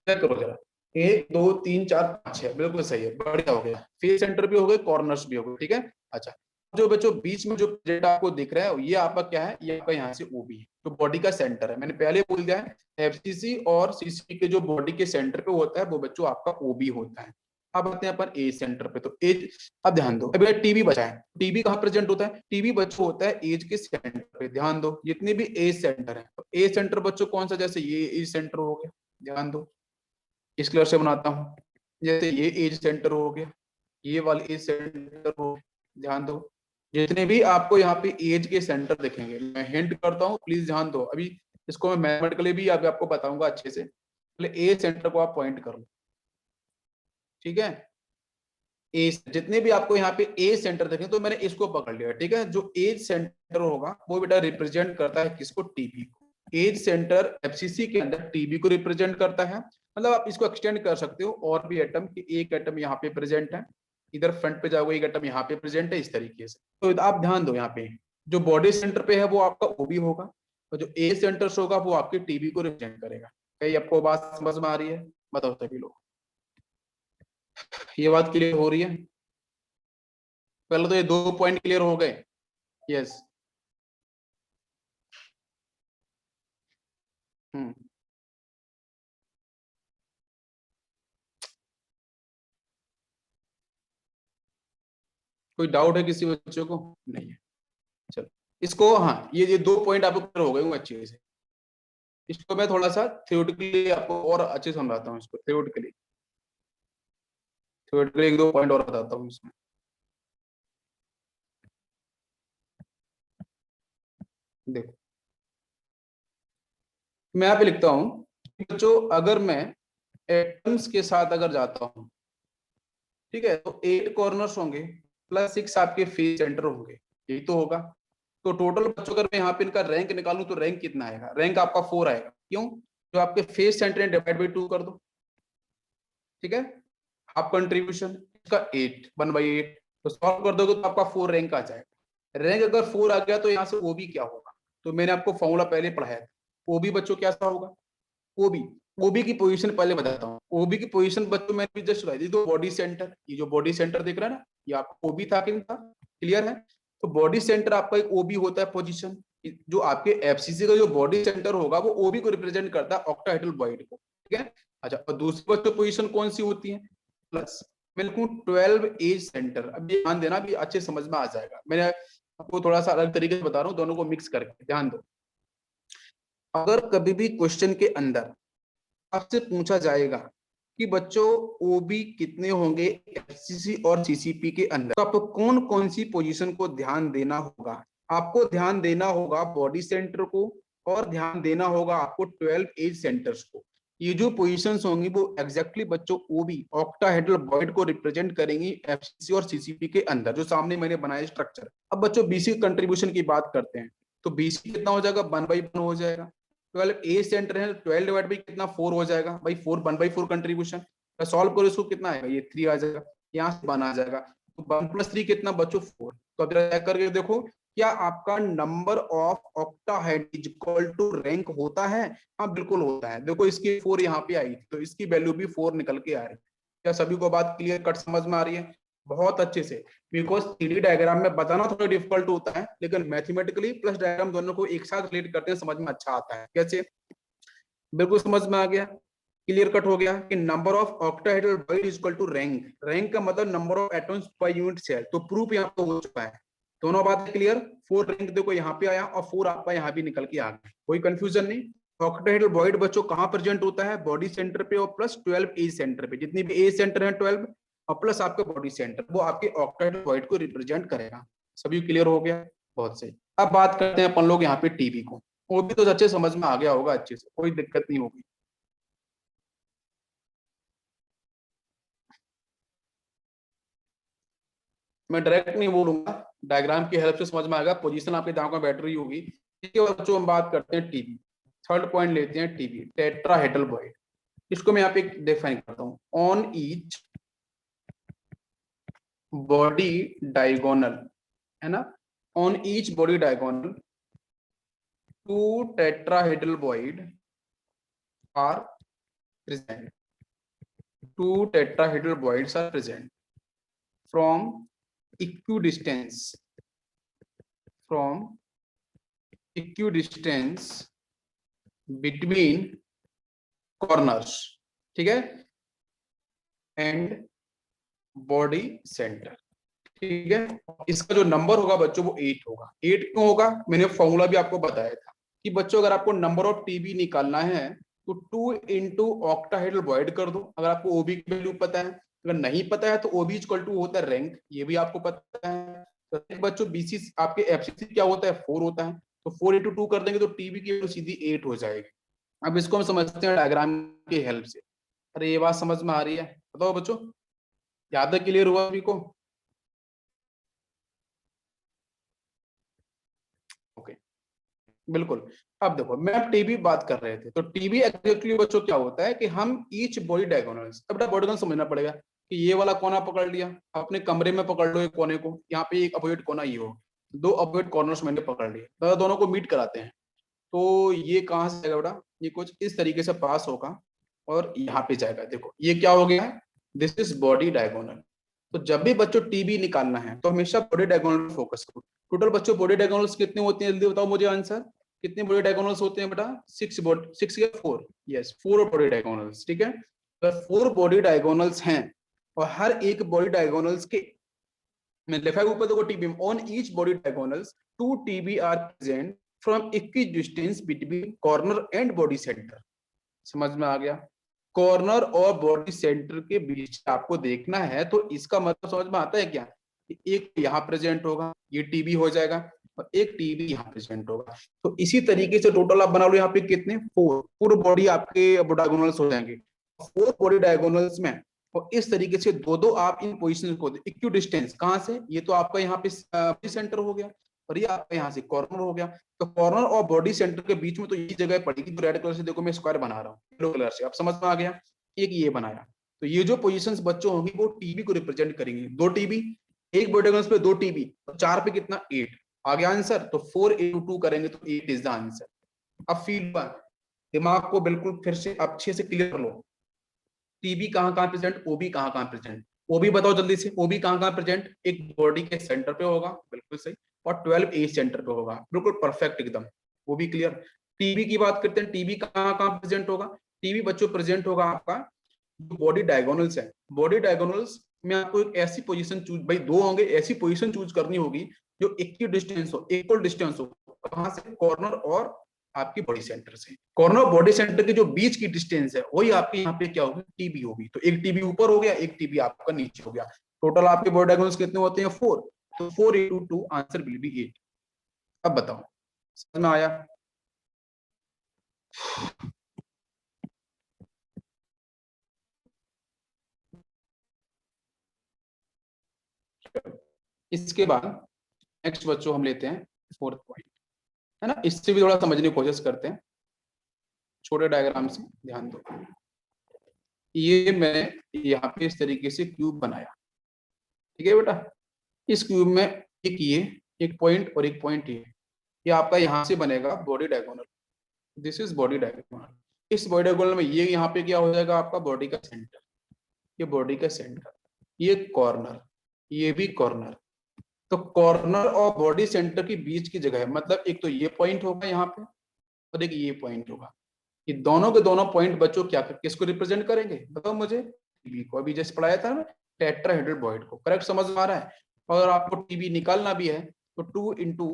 चेक करो जरा। 1 2 3 4 5 6, बिल्कुल सही है, बढ़िया हो गया। फेस सेंटर भी हो गए, कॉर्नर्स भी हो गए। ठीक है, अच्छा। जो बच्चों बीच में जो प्रोजेक्ट आपको दिख रहा है, ये आपका क्या है, ये आपका यहाँ से ओबी है, जो बॉडी का सेंटर है। मैंने पहले बोल दिया है, एफसीसी और सीसीपी के जो बॉडी के सेंटर पे होता है वो बच्चों आपका ओबी होता है। अब आते हैं अपन ए सेंटर पे। तो एज, अब ध्यान दो, अभी टीबी बचा है। टीबी कहाँ प्रेजेंट होता है, टीबी बच्चों होता है एज के सेंटर पे। ध्यान दो, जितने भी एज सेंटर है, तो ए सेंटर बच्चों कौन सा, जैसे ये एज सेंटर हो गया, ध्यान दो, इस कलर से बनाता हूँ। जैसे ये एज सेंटर हो गया, ये वाले एज सेंटर हो, ध्यान दो। जितने भी आपको यहाँ पे एज के सेंटर दिखेंगे, मैं हिंट करता हूँ, प्लीज ध्यान दो। अभी इसको मैं मैथमेटिकली भी अभी आपको बताऊंगा अच्छे से, पहले एज सेंटर को आप पॉइंट कर लो। ठीक है, एज, जितने भी आपको यहाँ पे एज सेंटर देखें, तो मैंने इसको पकड़ लिया। ठीक है, जो एज सेंटर होगा वो बेटा रिप्रेजेंट करता है किसको, टीबी को। एज सेंटर एफसीसी के अंदर टीबी को रिप्रेजेंट करता है। मतलब आप इसको एक्सटेंड कर सकते हो और भी एटम की, एक एटम यहाँ पे प्रेजेंट है, इधर फ्रंट पे जाओगे एक एटम यहाँ पे प्रेजेंट है, इस तरीके से। तो आप ध्यान दो, यहाँ पे जो बॉडी सेंटर पे है वो आपका ओबी होगा, और जो ए सेंटर होगा वो आपके टीबी को रिप्रेजेंट करेगा। कहीं आपको बात समझ में आ रही है, बताओ सभी लोग, ये बात क्लियर हो रही है। पहले तो ये 2 पॉइंट क्लियर हो गए। यस। हम्म, कोई डाउट है किसी बच्चों को, नहीं है। चलो इसको, हाँ ये 2 पॉइंट आपको क्लियर हो गए होंगे अच्छे से। इसको मैं थोड़ा सा थ्योरेटिकली आपको और अच्छे से समझाता हूँ, इसको थ्योरेटिकली, थ्योरेटिकली 1 2 पॉइंट और बताता हूँ इसमें। देखो मैं यहाँ पे लिखता हूँ, बच्चों अगर मैं एटम्स के साथ अगर जाता हूँ, ठीक है, तो 8 कॉर्नर्स होंगे प्लस 6 आपके फेस सेंटर होंगे, यही तो होगा। तो टोटल बच्चों अगर मैं यहाँ पे इनका रैंक निकालूं तो रैंक कितना आएगा, रैंक आपका 4 आएगा। क्यों, जो आपके फेस सेंटर है डिवाइड बाई 2 कर दो। ठीक है, हाफ कंट्रीब्यूशन इसका 8, 1/8, तो सॉल्व कर दोगे तो आपका 4 रैंक आ जाएगा। रैंक अगर 4 आ गया तो यहाँ से ओबी क्या होगा, तो मैंने आपको फॉर्मूला पहले पढ़ाया था। ओबी बच्चों कैसा होगा, ओबी, ओबी की पोजीशन पहले बताता हूँ। ओबी की पोजीशन बच्चों मैंने भी जस्ट बताई थी, तो बॉडी सेंटर, ये जो बॉडी सेंटर दिख रहा है ना, ये आपका ओबी था कि नहीं था, क्लियर है। तो बॉडी सेंटर आपका एक ओबी होता है पोजीशन। जो आपके एफसीसी का जो बॉडी सेंटर होगा वो ओबी को रिप्रेजेंट करता है, ऑक्टाहेड्रल बॉइड को। ठीक है, अच्छा, और दूसरी बच्चों पोजीशन कौन सी होती है, प्लस मैं लिखूं 12 एज सेंटर। अब ये ध्यान देना, भी अच्छे समझ में आ जाएगा, मैंने आपको थोड़ा सा अलग तरीके से बता रहा हूँ, दोनों को मिक्स करके ध्यान दो। अगर कभी भी क्वेश्चन के अंदर आपसे पूछा जाएगा कि बच्चों ओबी कितने होंगे एफसीसी और सीसीपी के अंदर, तो आपको कौन कौन सी पोजीशन को ध्यान देना होगा। आपको ध्यान देना होगा बॉडी सेंटर को, और ध्यान देना होगा आपको 12 एज सेंटर्स को। ये जो पोजीशंस होंगी वो एग्जैक्टली बच्चों ओबी, ऑक्टाहेड्रल बॉइड को रिप्रेजेंट करेंगी एफसीसी और सीसीपी के अंदर, जो सामने मैंने बनाया स्ट्रक्चर। अब बच्चों बीसी कंट्रीब्यूशन की बात करते हैं, तो बीसी कितना हो जाएगा, 1/1 हो जाएगा। 12 ए सेंटर है, 12 डिवाइड बाई कितना, 4 हो जाएगा भाई, 4 1/4 कंट्रीब्यूशन। सॉल्व करो इसको, कितना आएगा, ये 3 आ जाएगा, यहाँ से 1 आ जाएगा। तो 1 + 3 कितना बच्चों, 4। तो अब चेक करके देखो, क्या आपका number of octahedral is equal to rank होता है, हाँ बिल्कुल होता है। देखो इसकी 4 यहाँ पे आई थी, तो इसकी वैल्यू भी 4 निकल के आ रही है। क्या सभी को बात क्लियर कट समझ में आ रही है, बहुत अच्छे से। बिकॉज 3D डायग्राम में बताना थोड़ा डिफिकल्ट होता है, लेकिन मैथमेटिकली प्लस डायग्राम दोनों को एक साथ रिलेट करते हैं, समझ में अच्छा आता है। कैसे, बिल्कुल समझ में आ गया। क्लियर कट हो गया कि number of octahedral void is equal to rank, rank का मतलब number of atoms per unit cell, तो प्रूफ यहाँ पे हो चुका है। दोनों बातें क्लियर। 4 रैंक देखो यहाँ पे आया और 4 आपका यहाँ भी निकल के आ गया, कोई कंफ्यूजन नहीं। ऑक्टाहेड्रल बॉइड बच्चों कहाँ प्रेजेंट होता है, बॉडी सेंटर पे और प्लस 12 एज सेंटर पे, जितनी भी एज सेंटर है 12 और प्लस आपका बॉडी सेंटर, वो आपके ऑक्टाहेड्रल बॉइड को रिप्रेजेंट करेगा। सभी क्लियर हो गया, बहुत सही। अब बात करते हैं अपन लोग यहाँ पे टीबी को, वो भी तो अच्छे समझ में आ गया होगा, अच्छे से कोई दिक्कत नहीं होगी। मैं डायरेक्ट नहीं बोलूंगा, डायग्राम की हेल्प से समझ में आएगा, पोजीशन आपके दिमाग में बैठ रही होगी। ठीक है बच्चों, हम बात करते हैं टीबी। थर्ड पॉइंट लेते हैं टीबी, टेट्राहेड्रल बॉइड। इसको मैं यहाँ पे डिफाइन करता हूँ, ऑन ईच बॉडी डायगोनल, है ना, on each body diagonal two tetrahedral void are present, two tetrahedral voids are present from equidistance, from equidistance between corners, ठीक है, एंड बॉडी सेंटर। ठीक है, इसका जो नंबर होगा बच्चों वो 8 होगा। 8 क्यों होगा, मैंने फॉर्मूला भी आपको बताया था कि बच्चों अगर आपको नंबर ऑफ टीबी निकालना है तो 2 इंटू ऑक्टाहेड्रल बॉइड कर दो, अगर आपको ओबी की वैल्यू पता है। अगर नहीं पता है तो ओबी इक्वल टू होता है रैंक, ये भी आपको पता है। तो बच्चों बीसी आपके एफसीसी क्या होता है, 4 होता है, तो 4 इंटू 2 कर देंगे तो टीबी की वैल्यू सीधी 8 हो जाएगी। अब इसको हम समझते हैं डायग्राम की हेल्प से। अरे ये बात समझ में आ रही है, बताओ बच्चों, याद है, क्लियर हुआ अभी को? ओके, बिल्कुल। अब देखो, मैं अब टीबी बात कर रहे थे, तो टीबी एक्चुअली बच्चों क्या होता है कि हम ईच बॉडी डायगोनल्स, अब बॉडी डायगोनल समझना पड़ेगा कि ये वाला कोना पकड़ लिया, अपने कमरे में पकड़ लो एक कोने को, यहाँ पे एक अपोजिट कोना ये हो, 2 अपोजिट कॉर्नर्स मैंने पकड़ लिए, तो दोनों को मीट कराते हैं। तो ये कहाँ से जाएगा बेटा, ये कुछ इस तरीके से पास होगा और यहाँ पे जाएगा। देखो ये क्या हो गया, दिस इज बॉडी डायगोनल। तो जब भी बच्चों टीबी निकालना है तो हमेशा बॉडी डायगोनल फोकस करो। टोटल बच्चों बॉडी डायगोनल्स कितने होते हैं, जल्दी बताओ मुझे आंसर, कितने बॉडी डायगोनल्स होते हैं बेटा? 6 या 4? Yes, 4 body diagonals. ठीक है, तो 4 बॉडी डायगोनल्स हैं और हर एक बॉडी डायगोनल्स के मैं लिखा है ऊपर देखो, TB on each body diagonals 2 TB are present from equidistance between corner and body centre. समझ में आ गया, कॉर्नर और बॉडी सेंटर के बीच आपको देखना है, तो इसका मतलब समझ में आता है क्या, एक यहाँ प्रेजेंट होगा, ये टीबी हो जाएगा, और एक टीबी यहाँ प्रेजेंट होगा। तो इसी तरीके से टोटल आप बना लो यहाँ पे कितने, 4 पूरे बॉडी आपके डायगोनल्स हो जाएंगे, 4 बॉडी डायगोनल्स में। और इस तरीके से दो दो आप इन पोजिशन को इक्वी डिस्टेंस, कहाँ से, ये तो आपका यहाँ पे सेंटर हो गया और ये आपका यहाँ से कॉर्नर हो गया। तो कॉर्नर और बॉडी सेंटर के बीच में तो ये जगह पड़ेगी, तो रेड कलर से देखो मैं स्क्वायर बना रहा हूँ, येलो कलर से, आप समझ में आ गया। एक ये बनाया, तो ये जो पोजीशंस बच्चों होंगी वो टीबी को रिप्रेजेंट करेंगी। 2 टीबी, एक बॉडी डायगोनल पे 2 टीबी, तो 4 पे कितना, 8 आ गया आंसर। तो 4 इंटू 2 करेंगे तो 8 इज द आंसर। अब फील दिमाग को बिल्कुल फिर से अच्छे से क्लियर कर लो, टीबी कहाँ कहाँ प्रेजेंट, ओबी कहाँ कहाँ प्रेजेंट। ओबी बताओ जल्दी से, ओबी कहाँ कहाँ प्रेजेंट, एक बॉडी के सेंटर पे होगा, बिल्कुल सही, और 12 एज सेंटर पे होगा, बिल्कुल परफेक्ट एकदम, वो भी क्लियर। टीबी की बात करते हैं, टीबी कहाँ कहाँ प्रेजेंट होगा, टीबी बच्चों प्रेजेंट होगा आपका जो बॉडी डायगोनल्स है, बॉडी डायगोनल्स में आपको एक ऐसी पोजीशन चूज, भाई 2 होंगे, ऐसी पोजीशन चूज करनी होगी जो इक्वल डिस्टेंस हो, इक्वल डिस्टेंस हो, कहां से, कॉर्नर और आपकी बॉडी सेंटर से। कॉर्नर बॉडी सेंटर के जो बीच की डिस्टेंस है वही आपके यहाँ पे क्या होगी, टीबी होगी। तो एक टीबी ऊपर हो गया, एक टीबी आपका नीचे हो गया, टोटल आपके बॉडी डायगोनल्स कितने होते हैं, 4। तो 4 इंटू 2 आंसर विल बी 8। अब बताओ समझ में आया? इसके बाद नेक्स्ट बच्चों हम लेते हैं 4th पॉइंट, है ना, इससे भी थोड़ा समझने की कोशिश करते हैं, छोटे डायग्राम से ध्यान दो। ये मैंने यहाँ पे इस तरीके से क्यूब बनाया, ठीक है बेटा, इस क्यूब में एक ये एक पॉइंट और एक पॉइंट ये आपका यहाँ से बनेगा body diagonal, this is body diagonal. इस बॉडी डायगोनल में ये यहाँ पे क्या हो जाएगा आपका बॉडी का सेंटर, ये बॉडी का सेंटर, ये कॉर्नर, ये भी कॉर्नर। तो कॉर्नर और बॉडी सेंटर के बीच की जगह है, मतलब एक तो ये पॉइंट होगा यहाँ पे और एक ये पॉइंट होगा, ये दोनों के दोनों पॉइंट बच्चों क्या किसको रिप्रेजेंट करेंगे बताओ मुझे, टीबी को। अभी जैसे पढ़ाया था ना टेट्राहेड्रल बॉइड को, करेक्ट समझ में आ रहा है। और आपको टीबी निकालना भी है तो 2 इंटू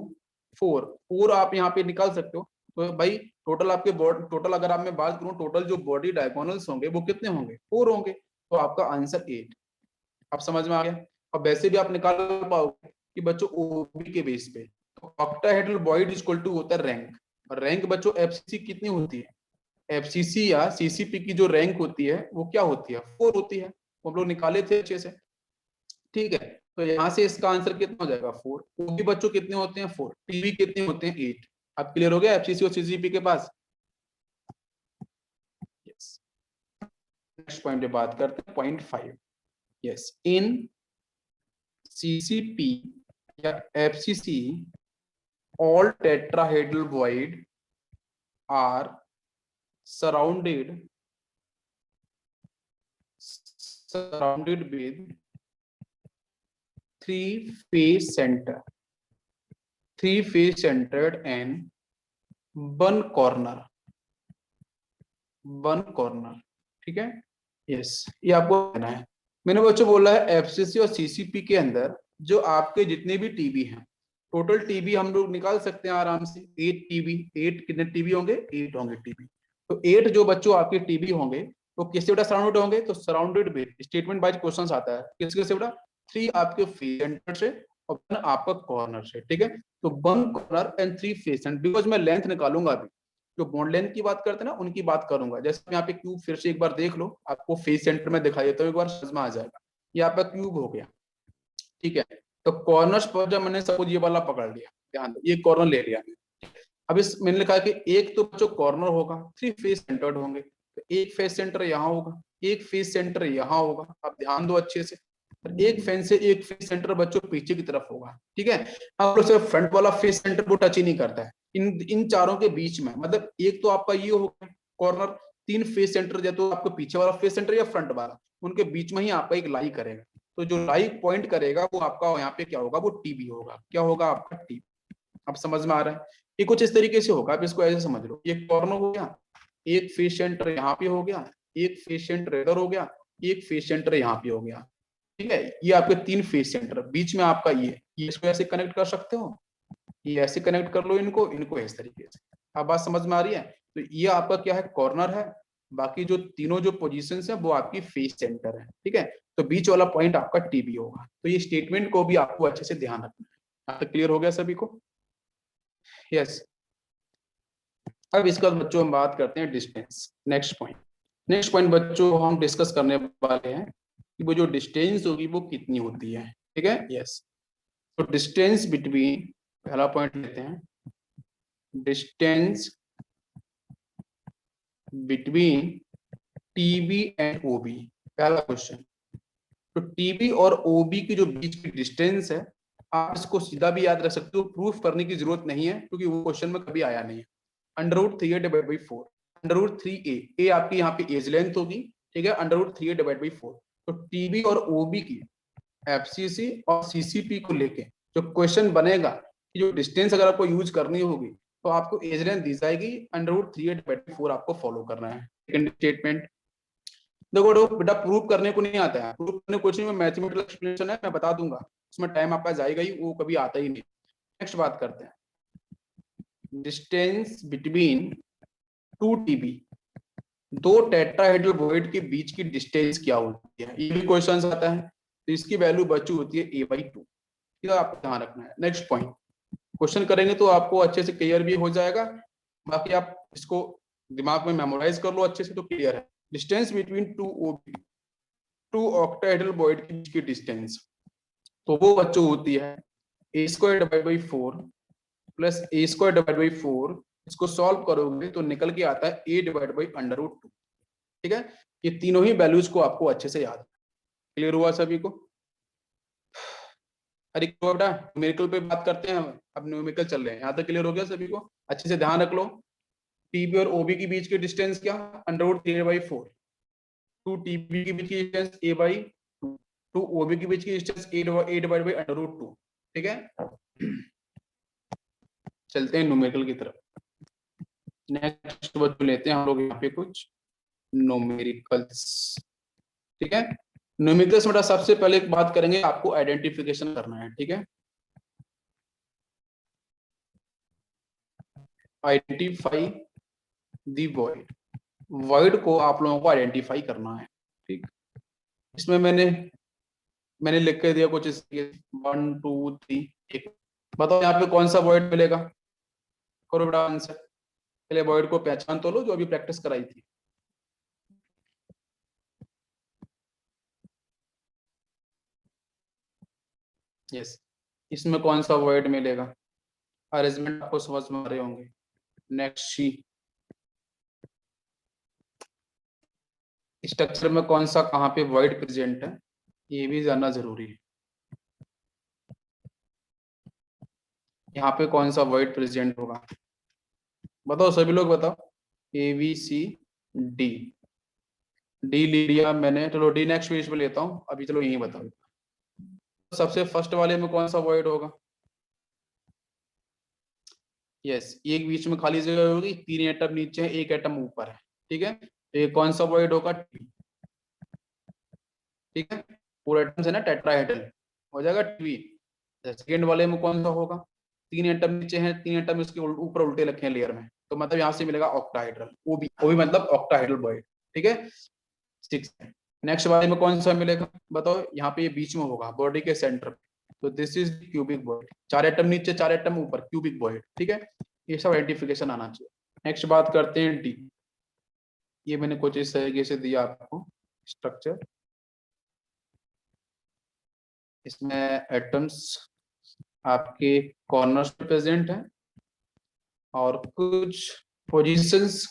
4 आप यहाँ पे निकाल सकते हो। तो भाई टोटल आपके टोटल अगर आप मैं बात करूँ टोटल जो बॉडी डायगोनल्स होंगे वो कितने होंगे, 4 होंगे। तो आपका आंसर 8। आप समझ में आ गया। और वैसे भी आप निकाल पाओगे कि बच्चों ओबी के बेस पे तो octahedral void is equal to होता है रैंक। और रैंक बच्चों एफसीसी कितनी होती है, एफसीसी या सीसीपी की जो रैंक होती है वो क्या होती है, 4 होती है। वो हम लोग निकाले थे अच्छे से, ठीक है। तो यहाँ से इसका आंसर कितना हो जाएगा 4। ओबी बच्चों कितने होते हैं 4, टीबी कितने होते हैं 8। अब क्लियर हो गया एफसीसी और सीसीपी के पास। यस, नेक्स्ट पॉइंट पे बात करते हैं पॉइंट 5। यस, इन सीसीपी या FCC all tetrahedral void are surrounded with three-face centered and one corner, ठीक है। यस, ये आपको कहना है। मैंने बच्चों बोला है एफसीसी और सीसीपी के अंदर जो आपके जितने भी टीबी हैं, टोटल टीबी हम लोग निकाल सकते हैं आराम से 8 टीबी। 8 कितने टीबी होंगे, 8 होंगे टीबी। तो 8 जो बच्चों आपके टीबी होंगे वो किससे बेटा सराउंडेड होंगे, तो surrounded with statement wise questions आता है किसके से बेटा, 3 आपके फेस सेंटर से और 1 आपका कॉर्नर से, ठीक है। तो 1 corner and 3 face centre, because मैं लेंथ निकालूंगा अभी, जो बॉन्ड लेंथ की बात करते हैं ना उनकी बात करूंगा। जैसे यहाँ पे क्यूब फिर से एक बार देख लो, आपको फेस सेंटर में दिखाई देता है, एक बार समझ में आ जाएगा। ये आपका क्यूब हो गया, ठीक है। तो कॉर्नर्स पर जब मैंने सपोज ये वाला पकड़ लिया, ध्यान दो ये कॉर्नर ले लिया। अब इस मैंने लिखा कि एक तो जो कॉर्नर होगा 3 फेस सेंटर्ड होंगे, तो एक फेस सेंटर यहाँ होगा, एक फेस सेंटर यहाँ होगा। आप ध्यान दो अच्छे से, एक फेस से एक फेस सेंटर बच्चों पीछे की तरफ होगा, ठीक है। आप लोग सिर्फ फ्रंट वाला फेस सेंटर को टच ही नहीं करता है, इन चारों के बीच में, मतलब एक तो आपका ये होगा कॉर्नर, 3 फेस सेंटर या तो आपको पीछे वाला फेस सेंटर या फ्रंट वाला, उनके बीच में ही आपका एक लाई करेगा। तो जो लाई पॉइंट करेगा वो आपका यहाँ पे क्या होगा, वो टीबी होगा। क्या होगा आपका टीबी। अब समझ में आ रहा है। ये कुछ इस तरीके से होगा, आप इसको ऐसे समझ लो, ये कॉर्नर हो गया, एक फेस सेंटर यहाँ पे हो गया, एक फेस सेंटर इधर हो गया, एक फेस सेंटर यहाँ पे हो गया, ठीक है। ये आपके 3 फेस सेंटर, बीच में आपका ये इसको ऐसे कनेक्ट कर सकते हो, ये ऐसे कनेक्ट कर लो इनको, इनको इस तरीके से। अब बात समझ में आ रही है। तो ये आपका क्या है, कॉर्नर है। बाकी जो तीनों जो पोजीशंस है वो आपकी फेस सेंटर है, ठीक है। तो बीच वाला पॉइंट आपका टीबी होगा। तो ये स्टेटमेंट को भी आपको अच्छे से ध्यान रखना है। यहाँ तक क्लियर हो गया सभी को। यस, अब इसका बच्चों हम बात करते हैं डिस्टेंस। नेक्स्ट पॉइंट बच्चों हम डिस्कस करने वाले हैं कि वो जो डिस्टेंस होगी वो कितनी होती है, ठीक है। यस, तो डिस्टेंस बिटवीन, पहला पॉइंट लेते हैं, डिस्टेंस बिटवीन टीबी एंड ओबी। पहला क्वेश्चन, तो टीबी और ओबी की जो बीच की डिस्टेंस है, आप इसको सीधा भी याद रख सकते हो, प्रूफ करने की जरूरत नहीं है क्योंकि वो क्वेश्चन में कभी आया नहीं है। √3a डिवाइड बाई 4, √3a, ए आपकी यहाँ पे एज लेंथ होगी, ठीक है, √3a डिवाइड बाई 4। तो टीबी और ओबी की एफसीसी और सीसीपी को लेके जो क्वेश्चन बनेगा कि जो डिस्टेंस अगर आपको यूज करनी होगी तो आपको एज लेंथ दी जाएगी, √3a डिवाइड बाई 4 आपको फॉलो करना है। सेकंड स्टेटमेंट, देखो बेटा प्रूव करने को नहीं आता है, प्रूव करने कुछ नहीं, में मैथमेटिकल एक्सप्लेनेशन है, मैं बता दूंगा, उसमें टाइम आपका जाएगा ही, वो कभी आता ही नहीं। नेक्स्ट बात करते हैं, डिस्टेंस बिटवीन 2 टीबी, दो टेट्राहेड्रल वॉइड के बीच की डिस्टेंस क्या होती है, ये भी क्वेश्चन आता है। तो इसकी वैल्यू बच्चों होती है a/2, ठीक है, आपको ध्यान रखना है। नेक्स्ट पॉइंट, क्वेश्चन करेंगे तो आपको अच्छे से क्लियर भी हो जाएगा, बाकी आप इसको दिमाग में मेमोराइज कर लो अच्छे से तो क्लियर है। डिस्टेंस बिटवीन 2 ऑक्टाहेड्रल वॉइड के बीच की डिस्टेंस, तो वो बच्चों होती है a² divide by 4 plus a² divide by 4। इसको सॉल्व करोगे तो निकल के आता है a डिवाइड बाई √2, ठीक है। ये तीनों ही वैल्यूज को आपको अच्छे से याद, क्लियर हुआ सभी को। अरे बेटा न्यूमेरिकल पे बात करते हैं, अब न्यूमेरिकल चल रहे हैं, यहाँ तक क्लियर हो गया सभी को, अच्छे से ध्यान रख लो। टीबी और ओबी के बीच की डिस्टेंस क्या, √3a/4, 2 टीबी के बीच की डिस्टेंस a/2, 2 ओबी के बीच की डिस्टेंस a डिवाइड बाई √2, ठीक है। चलते हैं न्यूमेरिकल की तरफ। नेक्स्ट बच्चों लेते हैं हम लोग यहाँ पे कुछ न्यूमेरिकल्स। ठीक है, न्यूमेरिकल्स में सबसे पहले एक बात करेंगे, आपको आइडेंटिफिकेशन करना है। ठीक है, आइडेंटिफाई दी वॉइड, वॉइड को आप लोगों को आइडेंटिफाई करना है। ठीक, इसमें मैंने लिख के दिया कुछ इसके 1 2 3। एक बताओ यहाँ पे कौन सा वॉइड मिलेगा, करो बेटा आंसर। पहले वॉइड को पहचान तो लो जो अभी प्रैक्टिस कराई थी। यस, इसमें कौन सा वर्ड मिलेगा, अरेंजमेंट आपको समझ में आ रहे होंगे। नेक्स्ट शी, स्ट्रक्चर में कौन सा कहाँ पे वर्ड प्रेजेंट है, ये भी जानना जरूरी है। यहाँ पे कौन सा वर्ड प्रेजेंट होगा, बताओ सभी लोग बताओ। A B C D, D ले लिया मैंने, चलो डी नेक्स्ट पेज पे लेता हूँ अभी, चलो यही बताओ। सबसे फर्स्ट वाले में कौन सा वर्ड होगा, यस, एक बीच में खाली जगह होगी, 3 एटम नीचे है, 1 एटम ऊपर है। ठीक है, ये कौन सा वर्ड होगा, ठीक है, पूरा एटम्स है ना, टेट्राहेड्रल हो जाएगा टीवी। सेकेंड वाले में कौन सा होगा, 3 एटम नीचे हैं, 3 एटम इसके ऊपर उल्टे रखे हैं लेयर में, तो मतलब यहाँ से मिलेगा ऑक्टाहेड्रल, वो भी मतलब ऑक्टाहेड्रल वर्ड। ठीक है, 6। नेक्स्ट वाले में कौन सा मिलेगा बताओ, यहाँ पे ये बीच में होगा बॉडी के सेंटर, तो this is cubic Boyd, 4 atom नीचे 4 एटम ऊपर, क्यूबिक बॉइड। ठीक है, ये सब आइडेंटिफिकेशन आना चाहिए। नेक्स्ट बात करते हैं डी, ये मैंने कुछ इस तरीके से दिया आपको स्ट्रक्चर, इसमें एटम्स आपके कॉर्नर्स पे प्रेजेंट है और कुछ पोजीशंस,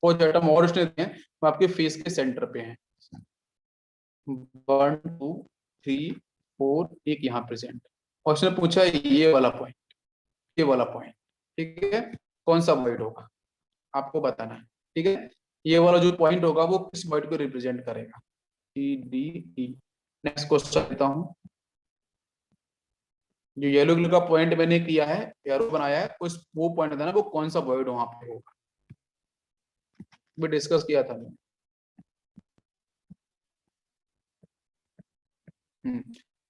कुछ एटम और उसने दिए हैं वो आपके फेस के सेंटर पे हैं, 1 2 3 4, एक यहाँ प्रेजेंट। और उसने पूछा ये वाला पॉइंट, ये वाला पॉइंट, ठीक है, कौन सा वर्ड होगा आपको बताना है। ठीक है, ये वाला जो पॉइंट होगा वो किस वर्ड को रिप्रेजेंट करेगा, D D E. Next question लेता हूँ, जो येलो कलर का पॉइंट मैंने किया है, एरो बनाया है, उस वो पॉइंट था ना, वो कौन सा वर्ड वहां पे होगा, भी डिस्कस किया था मैंने।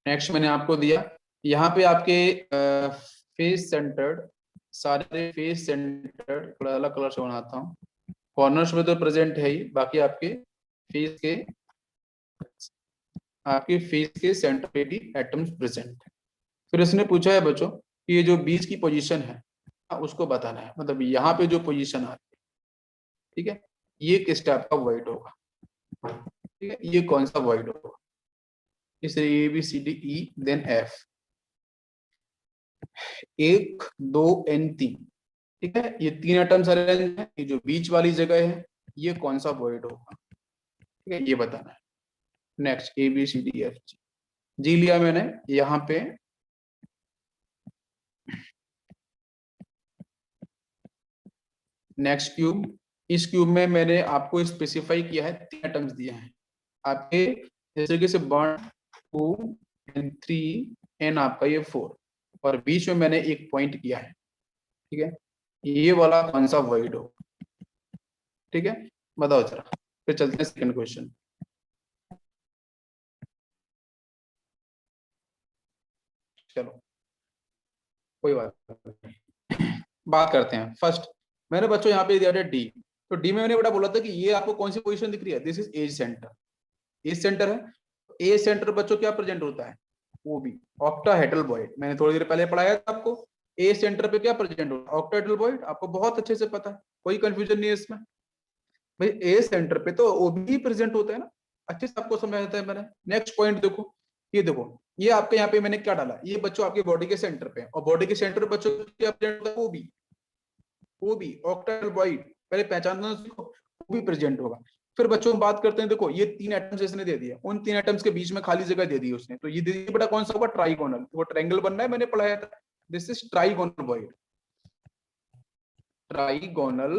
नेक्स्ट मैंने आपको दिया, यहाँ पे आपके फेस सेंटर्ड, सारे फेस सेंटर्ड, थोड़ा अलग कलर से बनाता हूँ, कॉर्नर्स में तो प्रेजेंट है ही, बाकी आपके फेस के सेंटर पे भी एटम्स प्रेजेंट है। फिर इसने पूछा है बच्चों कि ये जो बीच की पोजीशन है उसको बताना है, मतलब यहाँ पे जो पोजीशन आती है, ठीक है, ये किस टाइप का वर्ड होगा, ठीक है, ये कौन सा वर्ड होगा, इसे A B C D E then F, 1 2 N 3, ठीक है, ये 3 एटम्स अरेंज है, ये जो बीच वाली जगह है ये कौन सा वर्ड होगा, ठीक है, ये बताना है। Next A B C D F G, G लिया मैंने यहाँ पे। नेक्स्ट क्यूब, इस क्यूब में मैंने आपको स्पेसिफाई किया है 3 एटम्स दिए हैं आपके, इस तरीके से 1 2 एंड 3 एन आपका ये 4, और बीच में मैंने एक पॉइंट किया है, ठीक है, ये वाला कौन सा वर्ड हो, ठीक है, बताओ जरा। फिर चलते हैं सेकंड क्वेश्चन। चलो कोई बात नहीं, बात करते हैं। फर्स्ट मैंने बच्चों यहाँ पे दिया था डी, तो डी में मैंने बेटा बोला था कि ये आपको कौन सी पोजीशन दिख रही है, this is edge centre, edge centre है, एज सेंटर बच्चों क्या प्रेजेंट होता है, वो भी ऑक्टाहेड्रल बॉइड, मैंने थोड़ी देर पहले पढ़ाया था आपको, एज सेंटर पे क्या प्रेजेंट होता है, ऑक्टाहेड्रल बॉइड, आपको बहुत अच्छे से पता है, कोई कंफ्यूजन नहीं है इसमें भाई, एज सेंटर पे तो वो भी प्रेजेंट होता है ना, अच्छे से आपको समझ आता है मैंने। नेक्स्ट पॉइंट देखो, ये देखो, ये आपके यहाँ पे मैंने क्या डाला, ये बच्चों आपके बॉडी के सेंटर पे, और बॉडी के सेंटर पे बच्चों क्या प्रेजेंट होता है, वो भी ऑक्टाहेड्रल बॉइड, पहले पहचानना सीखो, वो भी प्रेजेंट होगा। फिर बच्चों बात करते हैं, देखो ये 3 एटम्स इसने दे दिया, उन 3 एटम्स के बीच में खाली जगह दे दी उसने, तो ये दे दी बेटा कौन सा होगा, ट्राइगोनल, वो ट्रायंगल बनना है, मैंने पढ़ाया था, this is trigonal void, trigonal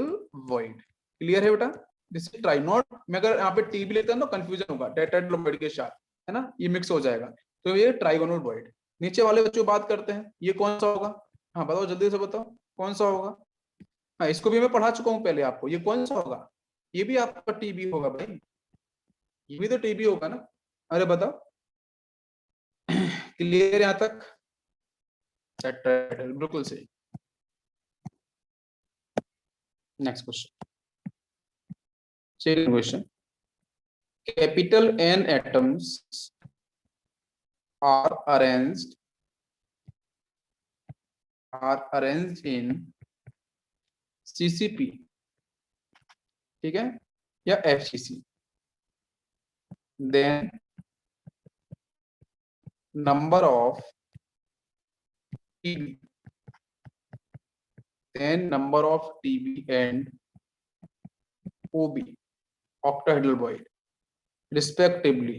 void, clear है बेटा, दिस इज ट्राई नॉट, मैं अगर यहाँ पे टी भी लेता हूँ तो कंफ्यूजन होगा टेट्राहेड्रल वॉइड के साथ, है ना, ये मिक्स हो जाएगा, तो ये ट्राइगोनल वॉइड। नीचे वाले बच्चों बात करते हैं, ये कौन सा होगा, हाँ बताओ जल्दी से बताओ कौन सा होगा, हाँ, इसको भी मैं पढ़ा चुका हूँ पहले आपको। ये कौन सा होगा? ये भी आपका टीबी होगा भाई, ये भी तो टीबी होगा ना। अरे बताओ, क्लियर यहाँ तक? टेट्राहेड्रल, बिल्कुल सही। Next question, second question, capital N atoms are arranged in CCP, ठीक है, या FCC, then number of TB, then number of TB and OB, octahedral void, respectively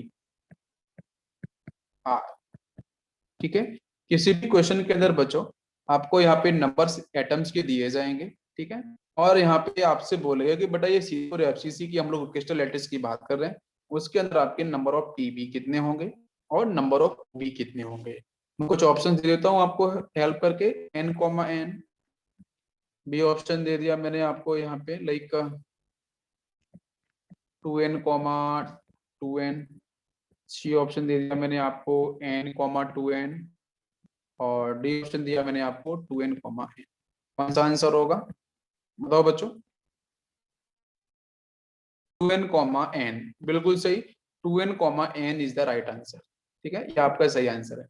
are, ठीक है। किसी भी क्वेश्चन के अंदर बच्चों आपको यहाँ पे नंबर्स एटम्स के दिए जाएंगे, ठीक है, और यहाँ पे आपसे बोलेगा कि बेटा ये सी और एफसीसी की हम लोग क्रिस्टल लैटिस की बात कर रहे हैं, उसके अंदर आपके नंबर ऑफ टीबी कितने होंगे और नंबर ऑफ बी कितने होंगे। मैं कुछ ऑप्शन दे देता हूँ आपको हेल्प करके। n, बी ऑप्शन दे दिया मैंने आपको यहाँ पे, like 2n, 2n। C option दे दिया मैंने आपको n, 2n। और डी ऑप्शन दिया मैंने आपको 2n, n। कौन सा आंसर होगा बताओ बच्चों? 2n, n, बिल्कुल सही। 2n, n is the right answer, ठीक है, ये आपका सही आंसर है।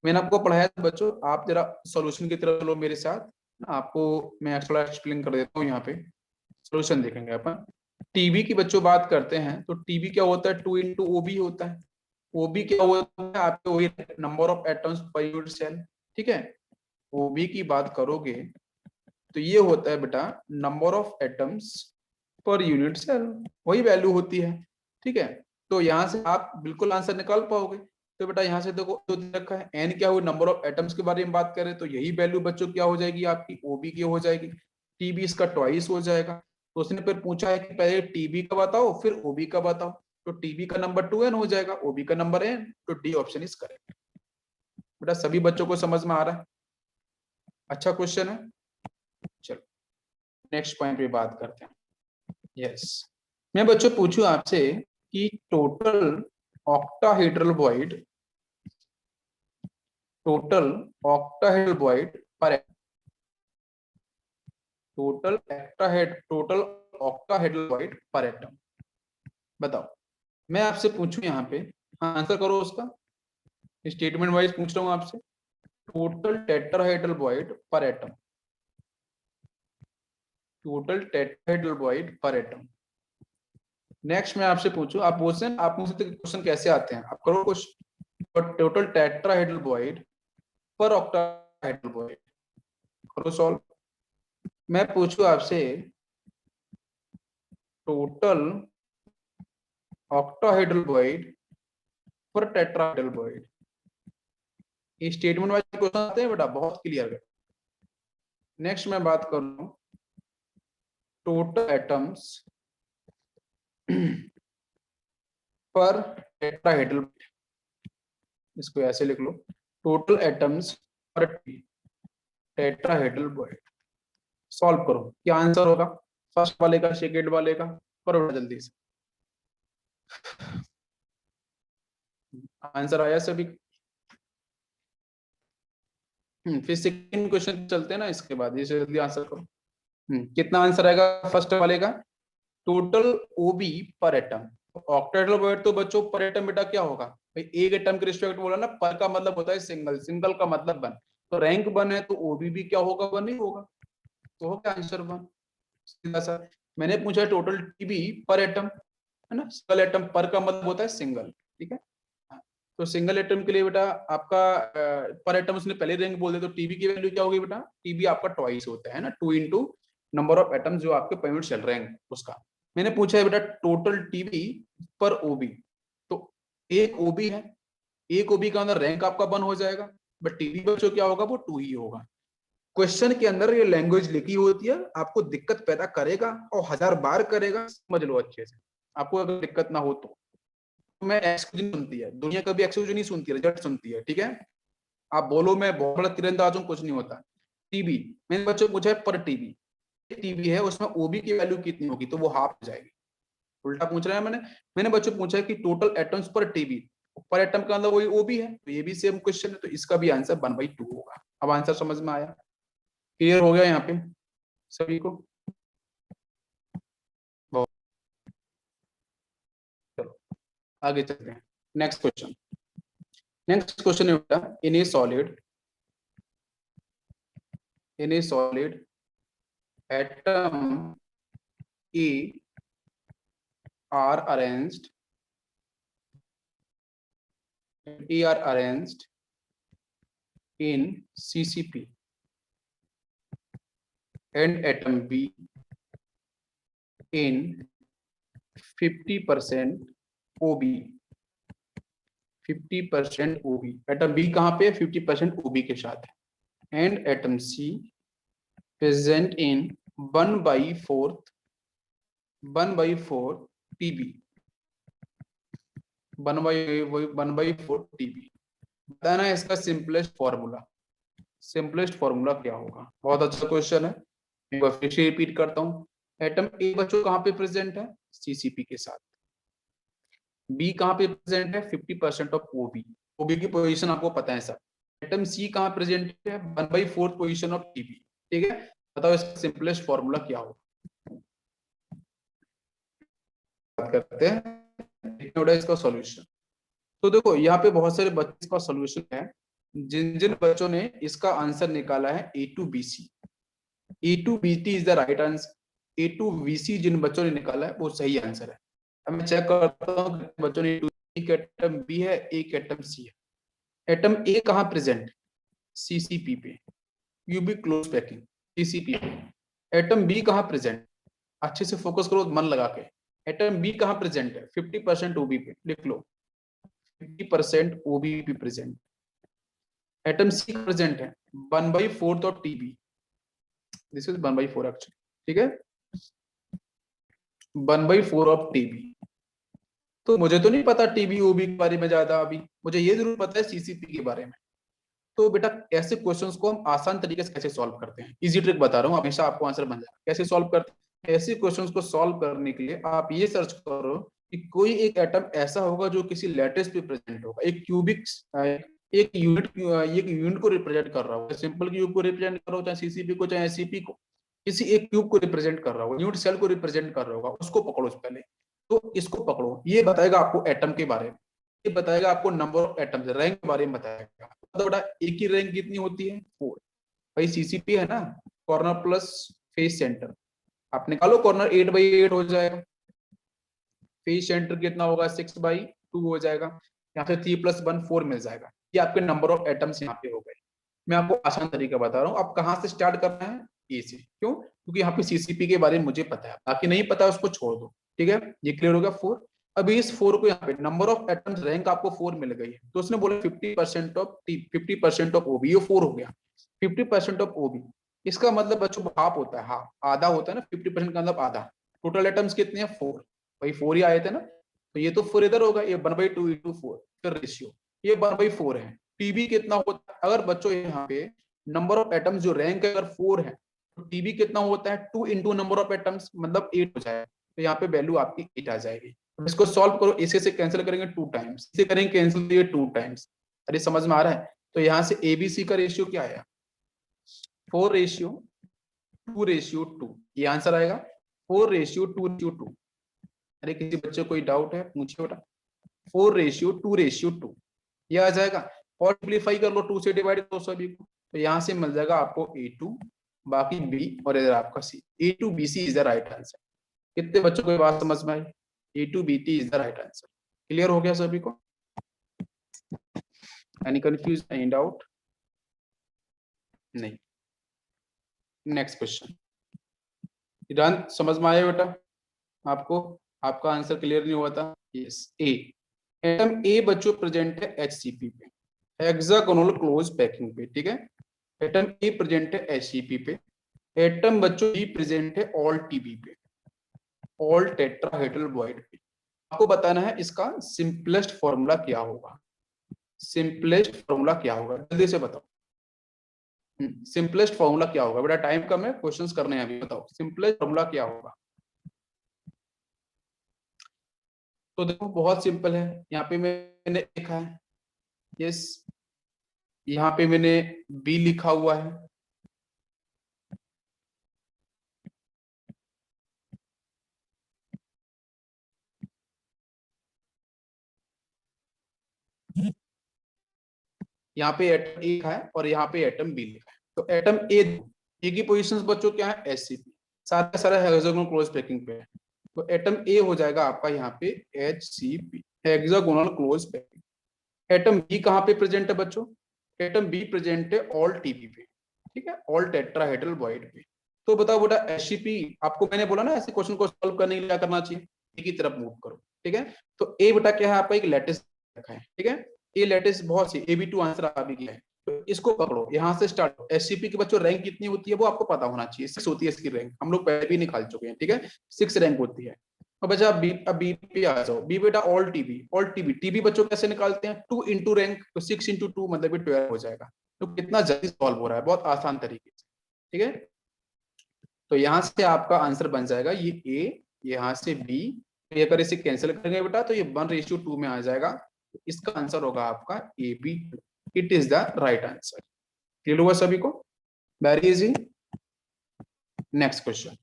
मैंने आपको पढ़ाया था बच्चों, आप जरा सॉल्यूशन की तरफ चलो मेरे साथ, आपको मैं थोड़ा एक्सप्लेन कर देता हूँ। यहाँ पे सॉल्यूशन देखेंगे अपन। टीबी की बच्चों बात करते हैं तो टीबी क्या होता है? 2 into OB होता है। OB क्या होता है आपके? वही number of atoms per unit cell, ठीक है। OB की बात करोगे तो ये होता है बेटा number of atoms per unit cell, वही वैल्यू होती है, ठीक है। तो यहाँ से आप बिल्कुल आंसर निकाल पाओगे। तो बेटा यहाँ से देखो जो दे रखा है एन क्या हुआ, नंबर ऑफ एटम्स के बारे में बात करें तो यही वैल्यू बच्चों क्या हो जाएगी आपकी? ओबी की हो जाएगी। टीबी इसका ट्वाइस हो जाएगा। तो उसने फिर पूछा है कि पहले टीबी का बताओ फिर ओबी का बताओ, तो टीबी का नंबर 2n हो जाएगा, ओबी का नंबर n, तो डी ऑप्शन इज करेक्ट। बेटा सभी बच्चों को समझ में आ रहा है? अच्छा क्वेश्चन है। चलो नेक्स्ट पॉइंट पे बात करते हैं। यस, मैं बच्चों पूछूं आपसे कि total octahedral void, total octahedral void पर टोटल ऑक्टाहेड्रल वॉइड पर एटम बताओ। मैं आपसे पूछूं यहाँ पे, हाँ आंसर करो उसका, स्टेटमेंट वाइज पूछ रहा हूँ आपसे। टोटल टेट्राहेड्रल वॉइड पर एटम, टोटल टेट्राहेड्रल वॉइड पर एटम। नेक्स्ट मैं आपसे पूछूं, आप पूछते हैं, आप मुझसे क्वेश्चन कैसे आते हैं, आप करो क्वेश्चन। टोटल टेट्राहेड्रल वॉइड पर ऑक्टाहेड्रल वॉइड, करो सॉल्व। मैं पूछूं आपसे टोटल ऑक्टाहेड्रल वॉइड पर टेट्राहेड्रल वॉइड, ये स्टेटमेंट वाइज क्वेश्चन आते हैं बेटा, बहुत क्लियर है। नेक्स्ट मैं बात कर रहा हूं टोटल एटम्स पर टेट्राहेड्रल, इसको ऐसे लिख लो, total atoms per tetrahedral void. Solve करो, क्या आंसर होगा फर्स्ट वाले का, सेकेंड वाले का, करो जल्दी से। आंसर आया सभी? फिर सेकंड क्वेश्चन चलते हैं ना, इसके बाद ये जल्दी आंसर करो। कितना आंसर आएगा फर्स्ट वाले का? टोटल ओबी पर एटम। ऑक्टेट्रल वॉइड तो बच्चों पर एटम बेटा क्या होगा भाई, एक एटम के रिस्पेक्ट बोला ना, पर का मतलब होता है सिंगल, सिंगल का मतलब वन, तो रैंक वन है तो ओबी भी क्या होगा? वन ही होगा, तो हो गया आंसर वन, सीधा सा। मैंने पूछा टोटल टीबी पर एटम, है ना, सिंगल एटम, पर का मतलब होता है सिंगल, ठीक है। तो सिंगल एटम के लिए बेटा आपका पर एटम उसने पहले रैंक बोल दिया, तो टीबी की वैल्यू क्या होगी बेटा? टीबी आपका ट्वाइस होता है ना, 2 into नंबर ऑफ एटम्स जो आपके पर यूनिट सेल रैंक उसका। मैंने पूछा है बेटा टोटल टीबी पर ओबी, तो एक ओबी है, एक ओबी का अंदर रैंक आपका 1 हो जाएगा, बट टीबी बच्चों क्या होगा? वो 2 ही होगा। क्वेश्चन के अंदर ये लैंग्वेज लिखी होती है, आपको दिक्कत पैदा करेगा और 1000 बार करेगा, समझ लो अच्छे से, आपको अगर दिक्कत ना हो तो। मैं एक्सक्यूज नहीं सुनती है दुनिया, कभी एक्सक्यूज नहीं सुनती है, रिजल्ट सुनती है, ठीक है। आप बोलो मैं बहुत बड़ा तीरंदाज हूं, कुछ नहीं होता। टीबी मैंने बच्चों पूछा है पर टीबी, टीबी है उसमें ओबी की वैल्यू कितनी होगी, तो वो हाफ हो जाएगी। उल्टा पूछ रहा है मैंने बच्चों पूछा है कि टोटल एटम्स पर टीबी, पर एटम का मतलब वही ओबी है, तो ये भी सेम क्वेश्चन है, तो इसका भी आंसर 1/2 होगा। अब आंसर समझ में आया, क्लियर हो गया यहाँ पे सभी को? चलो आगे चलते हैं, नेक्स्ट क्वेश्चन। नेक्स्ट क्वेश्चन है बेटा, in a solid atom A are arranged in CCP and atom B in 50% OB। 50% OB, atom B कहाँ पे है? 50% OB के साथ है। And atom C present in 1/4 TB, 1/4 TB। बताना है इसका सिंपलेस्ट फॉर्मूला। सिंपलेस्ट फॉर्मूला क्या होगा? बहुत अच्छा क्वेश्चन है, एक बार फिर से रिपीट करता हूँ। एटम ए बच्चों कहाँ पे प्रेजेंट है? सीसीपी के साथ। बी कहाँ पे प्रेजेंट है? 50% ऑफ ओबी। ओबी की पोजीशन आपको पता है सर। एटम सी कहाँ प्रेजेंट है? 1/4 पोजीशन ऑफ टीबी। ठीक है, बताओ इसका सिंपलेस्ट फॉर्मूला क्या होगा? बात करते हैं इसका सॉल्यूशन। तो देखो यहाँ पे बहुत सारे बच्चे का सॉल्यूशन है, जिन जिन बच्चों ने इसका आंसर निकाला है A2BC, A2BT is the right answer. A2BC जिन बच्चों ने निकाला है वो सही आंसर है। अब मैं चेक करता हूँ बच्चों ने, एक एटम बी है, एक एटम सी है। एटम ए कहाँ प्रेजेंट? सीसीपी पे, यूबी क्लोज पैकिंग, सीसीपी पे। एटम बी कहाँ प्रेजेंट? अच्छे से फोकस करो मन लगा के। एटम बी कहाँ प्रेजेंट है? 50% ओबी पे, लिख लो 50% ओबी पे प्रेजेंट। एटम सी प्रेजेंट है 1/4 of TB, this is 1/4 actually, ठीक है, 1/4 ऑफ टीबी। तो मुझे तो नहीं पता टीबी ओबी के बारे में ज्यादा, अभी मुझे ये जरूर पता है सीसीपी के बारे में। तो बेटा ऐसे क्वेश्चंस को हम आसान तरीके से कैसे सॉल्व करते हैं, इजी ट्रिक बता रहा हूँ, हमेशा आपको आंसर बन जाएगा। कैसे सॉल्व करते हैं? ऐसे क्वेश्चंस को सॉल्व करने के लिए आप ये सर्च करो कि कोई एक एटम ऐसा होगा जो किसी लैटिस पे प्रेजेंट होगा, एक क्यूबिक, एक यूनिट को रिप्रेजेंट कर रहा होगा। सिंपल क्यूब को रिप्रेजेंट कर रहा हो, चाहे सीसीपी को, चाहे एससीपी को, किसी एक क्यूब को रिप्रेजेंट कर रहा होगा, यूनिट सेल को रिप्रेजेंट कर रहा होगा, उसको पकड़ो पहले। तो इसको पकड़ो, ये बताएगा आपको एटम के बारे में, ये बताएगा आपको नंबर ऑफ एटम्स, रैंक के बारे में बताएगा। तो बेटा एक ही रैंक कितनी होती है? 4। भाई सीसीपी है ना, कॉर्नर प्लस फेस सेंटर, आप निकालो, कॉर्नर 8/8 हो जाएगा, फेस सेंटर कितना होगा? 6/2 हो जाएगा, यहाँ से 3+1 4 मिल जाएगा। ये आपके नंबर ऑफ एटम्स यहाँ पे हो गए। मैं आपको आसान तरीका बता रहा हूँ, आप कहाँ से स्टार्ट करना है? ए से। क्यों? क्योंकि यहाँ पे सीसीपी के बारे में मुझे पता है, बाकी नहीं पता उसको छोड़ दो। ठीक है, ये क्लियर हो गया 4। अभी इस 4 को यहाँ पे नंबर ऑफ एटम्स रैंक आपको 4 मिल गई है, तो उसने बोला 50% ऑफ ओबी, ये 4 हो गया। 50% ऑफ ओबी, इसका मतलब बच्चों हाफ होता है, हाफ आधा होता है ना, 50% का मतलब आधा। टोटल एटम्स कितने हैं? 4, भाई 4 ही आए थे ना, तो ये तो 4 इधर होगा, ये 1/2 × 4, फिर रेशियो ये 1/4 है। टीबी कितना होता है? अगर बच्चों यहाँ पे नंबर ऑफ एटम्स जो रैंक है अगर 4 है, तो टीबी कितना होता है? 2 × नंबर ऑफ एटम्स, मतलब 8 हो जाएगा, तो यहाँ पे वैल्यू आपकी 8 आ जाएगी। इसको सॉल्व करो, इसे से कैंसिल करेंगे 2 टाइम्स, इसे करेंगे कैंसिल, ये 2 टाइम्स। अरे समझ में आ रहा है? तो यहाँ से एबीसी का रेशियो क्या आया? 4:2:2, ये आंसर आएगा 4:2:2। अरे किसी बच्चे कोई डाउट है पूछिए बेटा। 4:2:2 ये आ जाएगा, और सिंप्लीफाई कर लो, 2 से डिवाइड करो सभी को, तो यहाँ से मिल जाएगा आपको A2, बाकी B, और इधर आपका C। A2BC is the right answer. कितने बच्चों को ये बात समझ में आई? A2BT is the right answer. Clear हो गया सभी को? Any confuse, any doubt? नहीं। नेक्स्ट क्वेश्चन, ईरान समझ में आया बेटा आपको? आपका आंसर क्लियर नहीं हुआ था? Yes, A. एटम ए बच्चों प्रेजेंट है HCP पे, हेक्सागोनल क्लोज पैकिंग पे, ठीक है। एटम ए प्रेजेंट है HCP पे। एटम बच्चों बी प्रेजेंट है ऑल टीबी पे, ऑल टेट्राहेड्रल बॉइड पे। आपको बताना है इसका सिंपलेस्ट फॉर्मूला क्या होगा। सिंपलेस्ट फॉर्मूला क्या होगा, जल्दी से बताओ। सिंपलेस्ट फॉर्मूला क्या होगा बेटा? टाइम कम है, क्वेश्चंस करने हैं अभी, बताओ सिंपलेस्ट फॉर्मूला क्या होगा? तो देखो बहुत सिंपल है, यहाँ पे मैंने लिखा है यस, यहाँ पे मैंने बी लिखा हुआ है, यहाँ पे एटम ए लिखा है और यहाँ पे एटम बी लिखा है। तो एटम ए की पोजीशंस बच्चों क्या है? एससीपी, सारा सारा हेक्सागोनल क्लोज पैकिंग पे है। तो एटम ए हो जाएगा आपका यहाँ पे HCP, hexagonal close packing. Atom B कहाँ पे प्रेजेंट है बच्चों? एटम बी प्रेजेंट है ऑल टीपी पे, ठीक है, ऑल टेट्राहेड्रल बॉइड पे। तो बताओ बेटा HCP, आपको मैंने बोला ना ऐसे क्वेश्चन को सॉल्व करने के लिए क्या करना चाहिए? ए की तरफ मूव करो, ठीक है। तो ए बेटा क्या है आपका? एक लैटिस रखा है, ठीक है। ए लैटिस बहुत सी AB2 आंसर आ भी गया है, तो इसको पकड़ो, यहाँ से स्टार्ट। HCP के बच्चों रैंक कितनी होती है वो आपको पता होना चाहिए, 6 होती है इसकी रैंक, हम लोग पहले भी निकाल चुके हैं, ठीक है, 6 रैंक होती है। अब बच्चा बी पे आ जाओ। बी बेटा ऑल टीबी, टीबी बच्चों कैसे निकालते हैं? 2 इंटू रैंक, तो 6 इंटू 2 मतलब 12 हो जाएगा। तो कितना जल्दी सॉल्व हो रहा है, बहुत आसान तरीके से, ठीक है। तो यहाँ से आपका आंसर बन जाएगा ये ए, यहाँ से बी, तो ये अगर इसे कैंसिल करेंगे बेटा तो ये 1:2 में आ जाएगा। तो इसका आंसर होगा आपका AB2, it is the right answer. Clear हुआ सभी को? Very easy. Next question,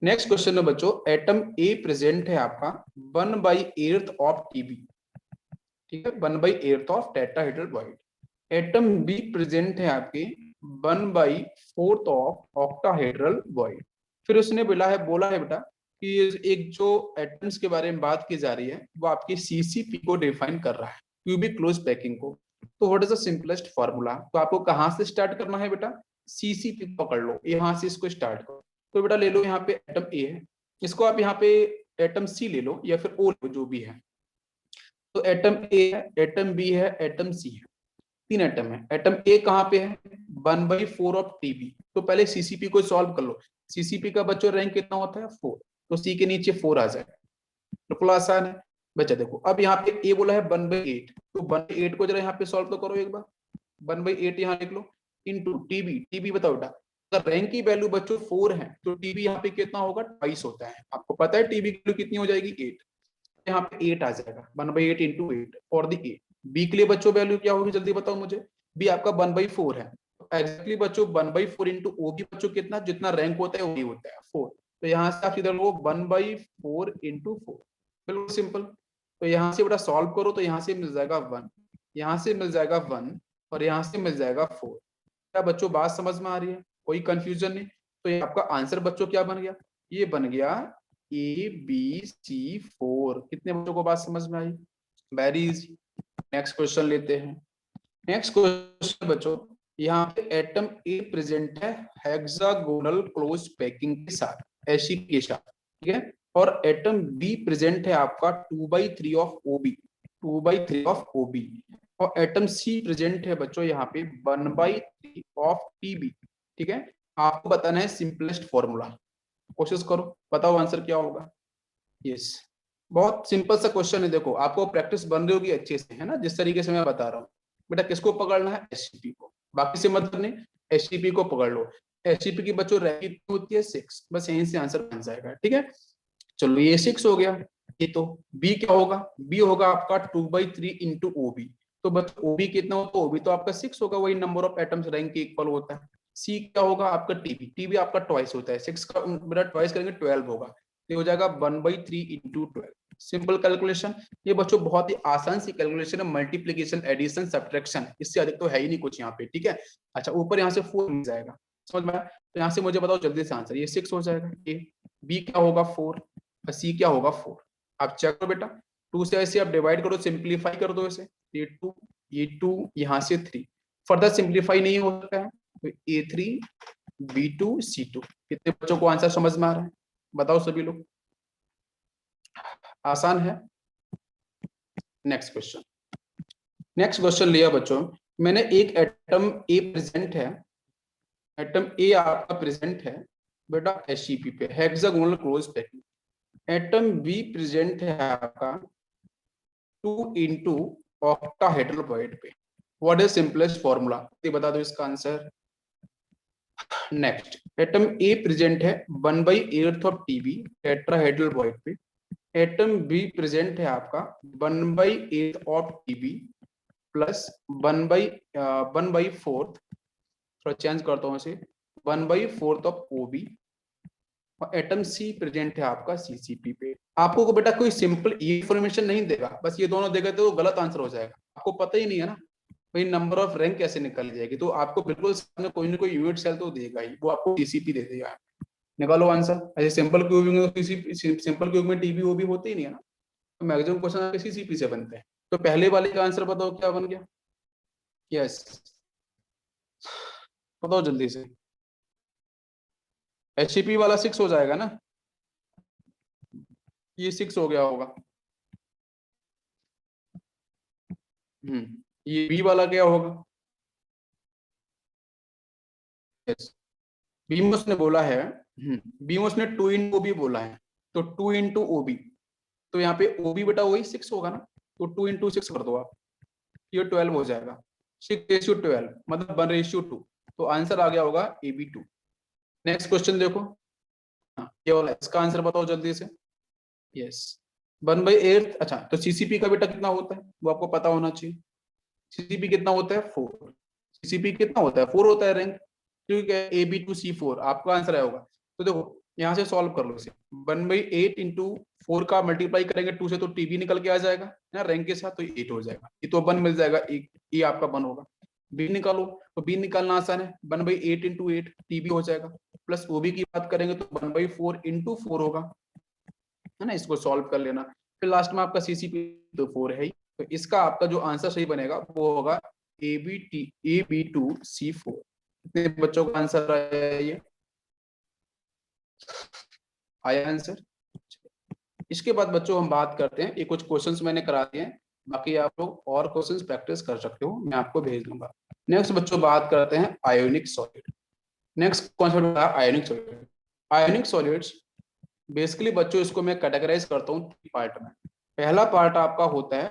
next question में बच्चों एटम ए प्रेजेंट है आपका 1/8 ऑफ टीबी, ठीक है, 1/8 of tetrahedral Boyd. Atom B present है आपके 1/4 ऑफ ऑक्टाहेड्रल बॉइड। फिर उसने बोला है बेटा कि एक जो एटम्स के बारे में बात की जा रही है वो आपकी CCP को डिफाइन कर रहा है, क्यूबिक क्लोज पैकिंग को। तो what is the simplest formula? तो आपको कहां से स्टार्ट करना है बेटा? CCP पकड़ लो, यहां से इसको स्टार्ट करो। तो बेटा ले लो, यहाँ पे एटम ए है, इसको आप यहाँ पे एटम सी ले लो या फिर ओ ले लो, जो भी है। तो एटम ए है, एटम बी है, एटम सी है, 3 एटम है। एटम ए कहाँ पे है? 1/4 ऑफ टीबी। तो पहले CCP को सॉल्व कर लो। CCP का बच्चों रैंक कितना होता है? 4, तो सी के नीचे 4 आ जाएगा, बिल्कुल आसान है। बच्चा देखो अब यहाँ पे ए बोला है 1/8, तो 1/8 को जरा यहाँ पे सॉल्व तो करो एक बार। 1/8 यहाँ लिख लो, इंटू टीबी। टीबी बताओ बेटा, अगर रैंक की वैल्यू बच्चों 4 है तो टीबी यहाँ पे कितना होगा? 2 होता है। आपको पता है टीबी की वैल्यू कितनी हो जाएगी? 8। यहाँ पे 8 आ जाएगा, 1/8 into 8 for the A. B के लिए बच्चों वैल्यू क्या होगी जल्दी बताओ मुझे? बी आपका 1/4 है, एग्जैक्टली बच्चों 1/4 इंटू ओ बी बच्चों कितना, जितना रैंक होता है वही होता है 4। तो यहाँ से आप इधर वो 1/4 इंटू 4, बिल्कुल सिंपल। तो यहाँ से बेटा सॉल्व करो, तो यहाँ से मिल जाएगा 1, यहाँ से मिल जाएगा 1 और यहाँ से मिल जाएगा 4। क्या बच्चों बात समझ में आ रही है? कोई कंफ्यूजन नहीं? तो ये आपका आंसर बच्चों क्या बन गया? ये बन गया ABC4। कितने बच्चों को बात समझ में आई? Very easy. नेक्स्ट क्वेश्चन लेते हैं। नेक्स्ट क्वेश्चन बच्चों, यहाँ पे एटम ए प्रेजेंट है हेक्सागोनल क्लोज पैकिंग के साथ, ऐसी के साथ, ठीक है। और एटम बी प्रेजेंट है आपका 2/3 ऑफ OB, 2/3 ऑफ OB। और एटम सी प्रेजेंट है बच्चों यहाँ पे 1/3 ऑफ TB, ठीक है। आपको बताना है सिंपलेस्ट फॉर्मूला। कोशिश करो, बताओ आंसर क्या होगा? यस, बहुत सिंपल सा क्वेश्चन है। देखो आपको प्रैक्टिस बन रही होगी अच्छे से, है ना, जिस तरीके से मैं बता रहा हूँ। बेटा किसको पकड़ना है? HCP को, बाकी से मतलब नहीं, HCP को पकड़ लो। HCP की बच्चों रैंक होती है 6, बस यहीं से आंसर बन जाएगा, ठीक है। चलो ये 6 हो गया। ये तो बी क्या होगा? बी होगा आपका 2/3 इंटू OB। तो बच्चों OB कितना होता है? OB तो आपका 6 होगा, वही नंबर ऑफ एटम्स रैंक के इक्वल होता है। सी क्या होगा आपका? टीबी, टीबी आपका ट्वाइस होता है, 6 का बेटा ट्वाइस करेंगे 12 होगा, तो हो जाएगा 1/3 इंटू 12। Simple calculation. ये बच्चों बहुत ही आसान सी कैलकुलेशन है, मल्टीप्लीकेशन, एडिशन, सब्ट्रैक्शन, इससे अधिक तो है ही नहीं कुछ यहाँ पे, ठीक है। अच्छा ऊपर यहाँ से 4 मिल जाएगा, समझ में आया? तो यहाँ से मुझे बताओ जल्दी से आंसर, ये 6 हो जाएगा, ए। बी क्या होगा? 4। सी क्या होगा? 4। आप चेक करो बेटा, 2 से ऐसे आप डिवाइड करो, सिंप्लीफाई कर दो इसे, ये 2, ये 2, यहाँ से 3, फर्दर सिंप्लीफाई नहीं हो सकता है, तो A3 B2 C2। कितने बच्चों को आंसर समझ में आ रहा है? बताओ सभी लोग, आसान है। नेक्स्ट क्वेश्चन, नेक्स्ट क्वेश्चन लिया बच्चों मैंने, एक एटम ए प्रेजेंट है, एटम ए आपका प्रेजेंट है बेटा HCP पे, hexagonal close packing. Atom B present है आपका 2 इंटू ऑक्टाहेड्रल बॉइड पे, व्हाट इज सिंपलेस्ट फॉर्मूला, ये बता दो इसका answer. Next, atom A present है 1/8 ऑफ टीबी टेट्राहेड्रल वॉइड पे। एटम बी प्रेजेंट है आपका 1/8 ऑफ टीबी प्लस 1/4, थोड़ा चेंज करता हूँ इसे, 1/4 ऑफ ओबी। और एटम सी प्रेजेंट है आपका सीसीपी पे। आपको को बेटा कोई सिंपल इंफॉर्मेशन नहीं देगा, बस ये दोनों देगा तो गलत आंसर हो जाएगा, आपको पता ही नहीं है ना भाई नंबर ऑफ रैंक कैसे निकल जाएगी, तो आपको बिल्कुल सामने कोई ना कोई यूनिट सेल तो देगा ही, वो आपको टीसीपी दे देगा। निकालो आंसर। ऐसे सिंपल क्यूबिंग में सिंपल क्यूब में टीबी वो भी होते ही नहीं है ना, तो मैक्सिमम क्वेश्चन आपके सीसीपी से बनते हैं। तो पहले वाले का आंसर बताओ क्या बन गया। यस, बताओ जल्दी से। एचसीपी वाला 6 हो जाएगा ना, ये 6 हो गया होगा। ये बी वाला क्या होगा। यस, बीमोस ने बोला है, बीमोस ने 2 इंटू ओबी बोला है, तो 2 इंटू ओबी, तो यहाँ पे ओबी बेटा वही 6 होगा ना, तो 2 इंटू 6 कर दो आप, ये 12 हो जाएगा। 6:12 मतलब 1:2, तो आंसर आ गया होगा AB2। नेक्स्ट क्वेश्चन देखो, ये वाला, इसका आंसर बताओ जल्दी से। यस, 1/8। अच्छा, तो सीसीपी का बेटा कितना होता है वो आपको पता होना चाहिए। सीसीपी कितना होता है 4। सीसीपी कितना होता है 4 होता है रैंक, ठीक है। AB2C4 आपका आंसर आया होगा। तो देखो यहाँ से सॉल्व कर लो इसे, 1/8 इंटू 4 का मल्टीप्लाई करेंगे 2 से, तो टीबी निकल के आ जाएगा ना रैंक के साथ, तो 8 हो जाएगा, ये तो 1 मिल जाएगा, ये आपका 1 होगा। बी निकालो, तो बी निकालना आसान है, 1/8 इंटू 8 टीबी हो जाएगा, प्लस ओबी की बात करेंगे तो 1/4 इंटू 4 होगा, है ना। इसको सॉल्व कर लेना, फिर लास्ट में आपका सीसीपी तो 4 है ही, तो इसका आपका जो आंसर सही बनेगा वो होगा AB2C4। कितने बच्चों का आंसर आया है ये, आया आंसर। इसके बाद बच्चों हम बात करते हैं, ये कुछ क्वेश्चंस मैंने करा दिए हैं, बाकी आप लोग और क्वेश्चंस प्रैक्टिस कर सकते हो, मैं आपको भेज दूंगा। नेक्स्ट बच्चों बात करते हैं आयोनिक सॉलिड। नेक्स्ट कॉन्सेप्ट है ionic solid. Ionic solids basically बच्चों इसको मैं कैटेगराइज करता हूँ 3 पार्ट में। पहला पार्ट आपका होता है,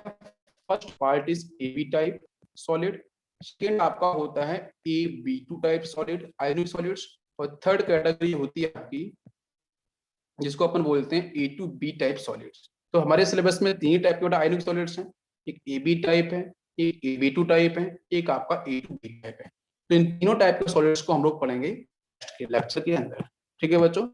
first part is AB type solid, second आपका होता है AB2 type solid ionic solids, और थर्ड कैटेगरी होती है आपकी जिसको अपन बोलते हैं A2B टाइप सॉलिड्स। तो हमारे सिलेबस में 3 टाइप के आयोनिक सॉलिड्स हैं, एक AB टाइप है, एक AB2 टाइप है, एक आपका A2B टाइप है। तो इन तीनों टाइप के सॉलिड्स को हम लोग पढ़ेंगे लेक्चर के अंदर, ठीक है बच्चों।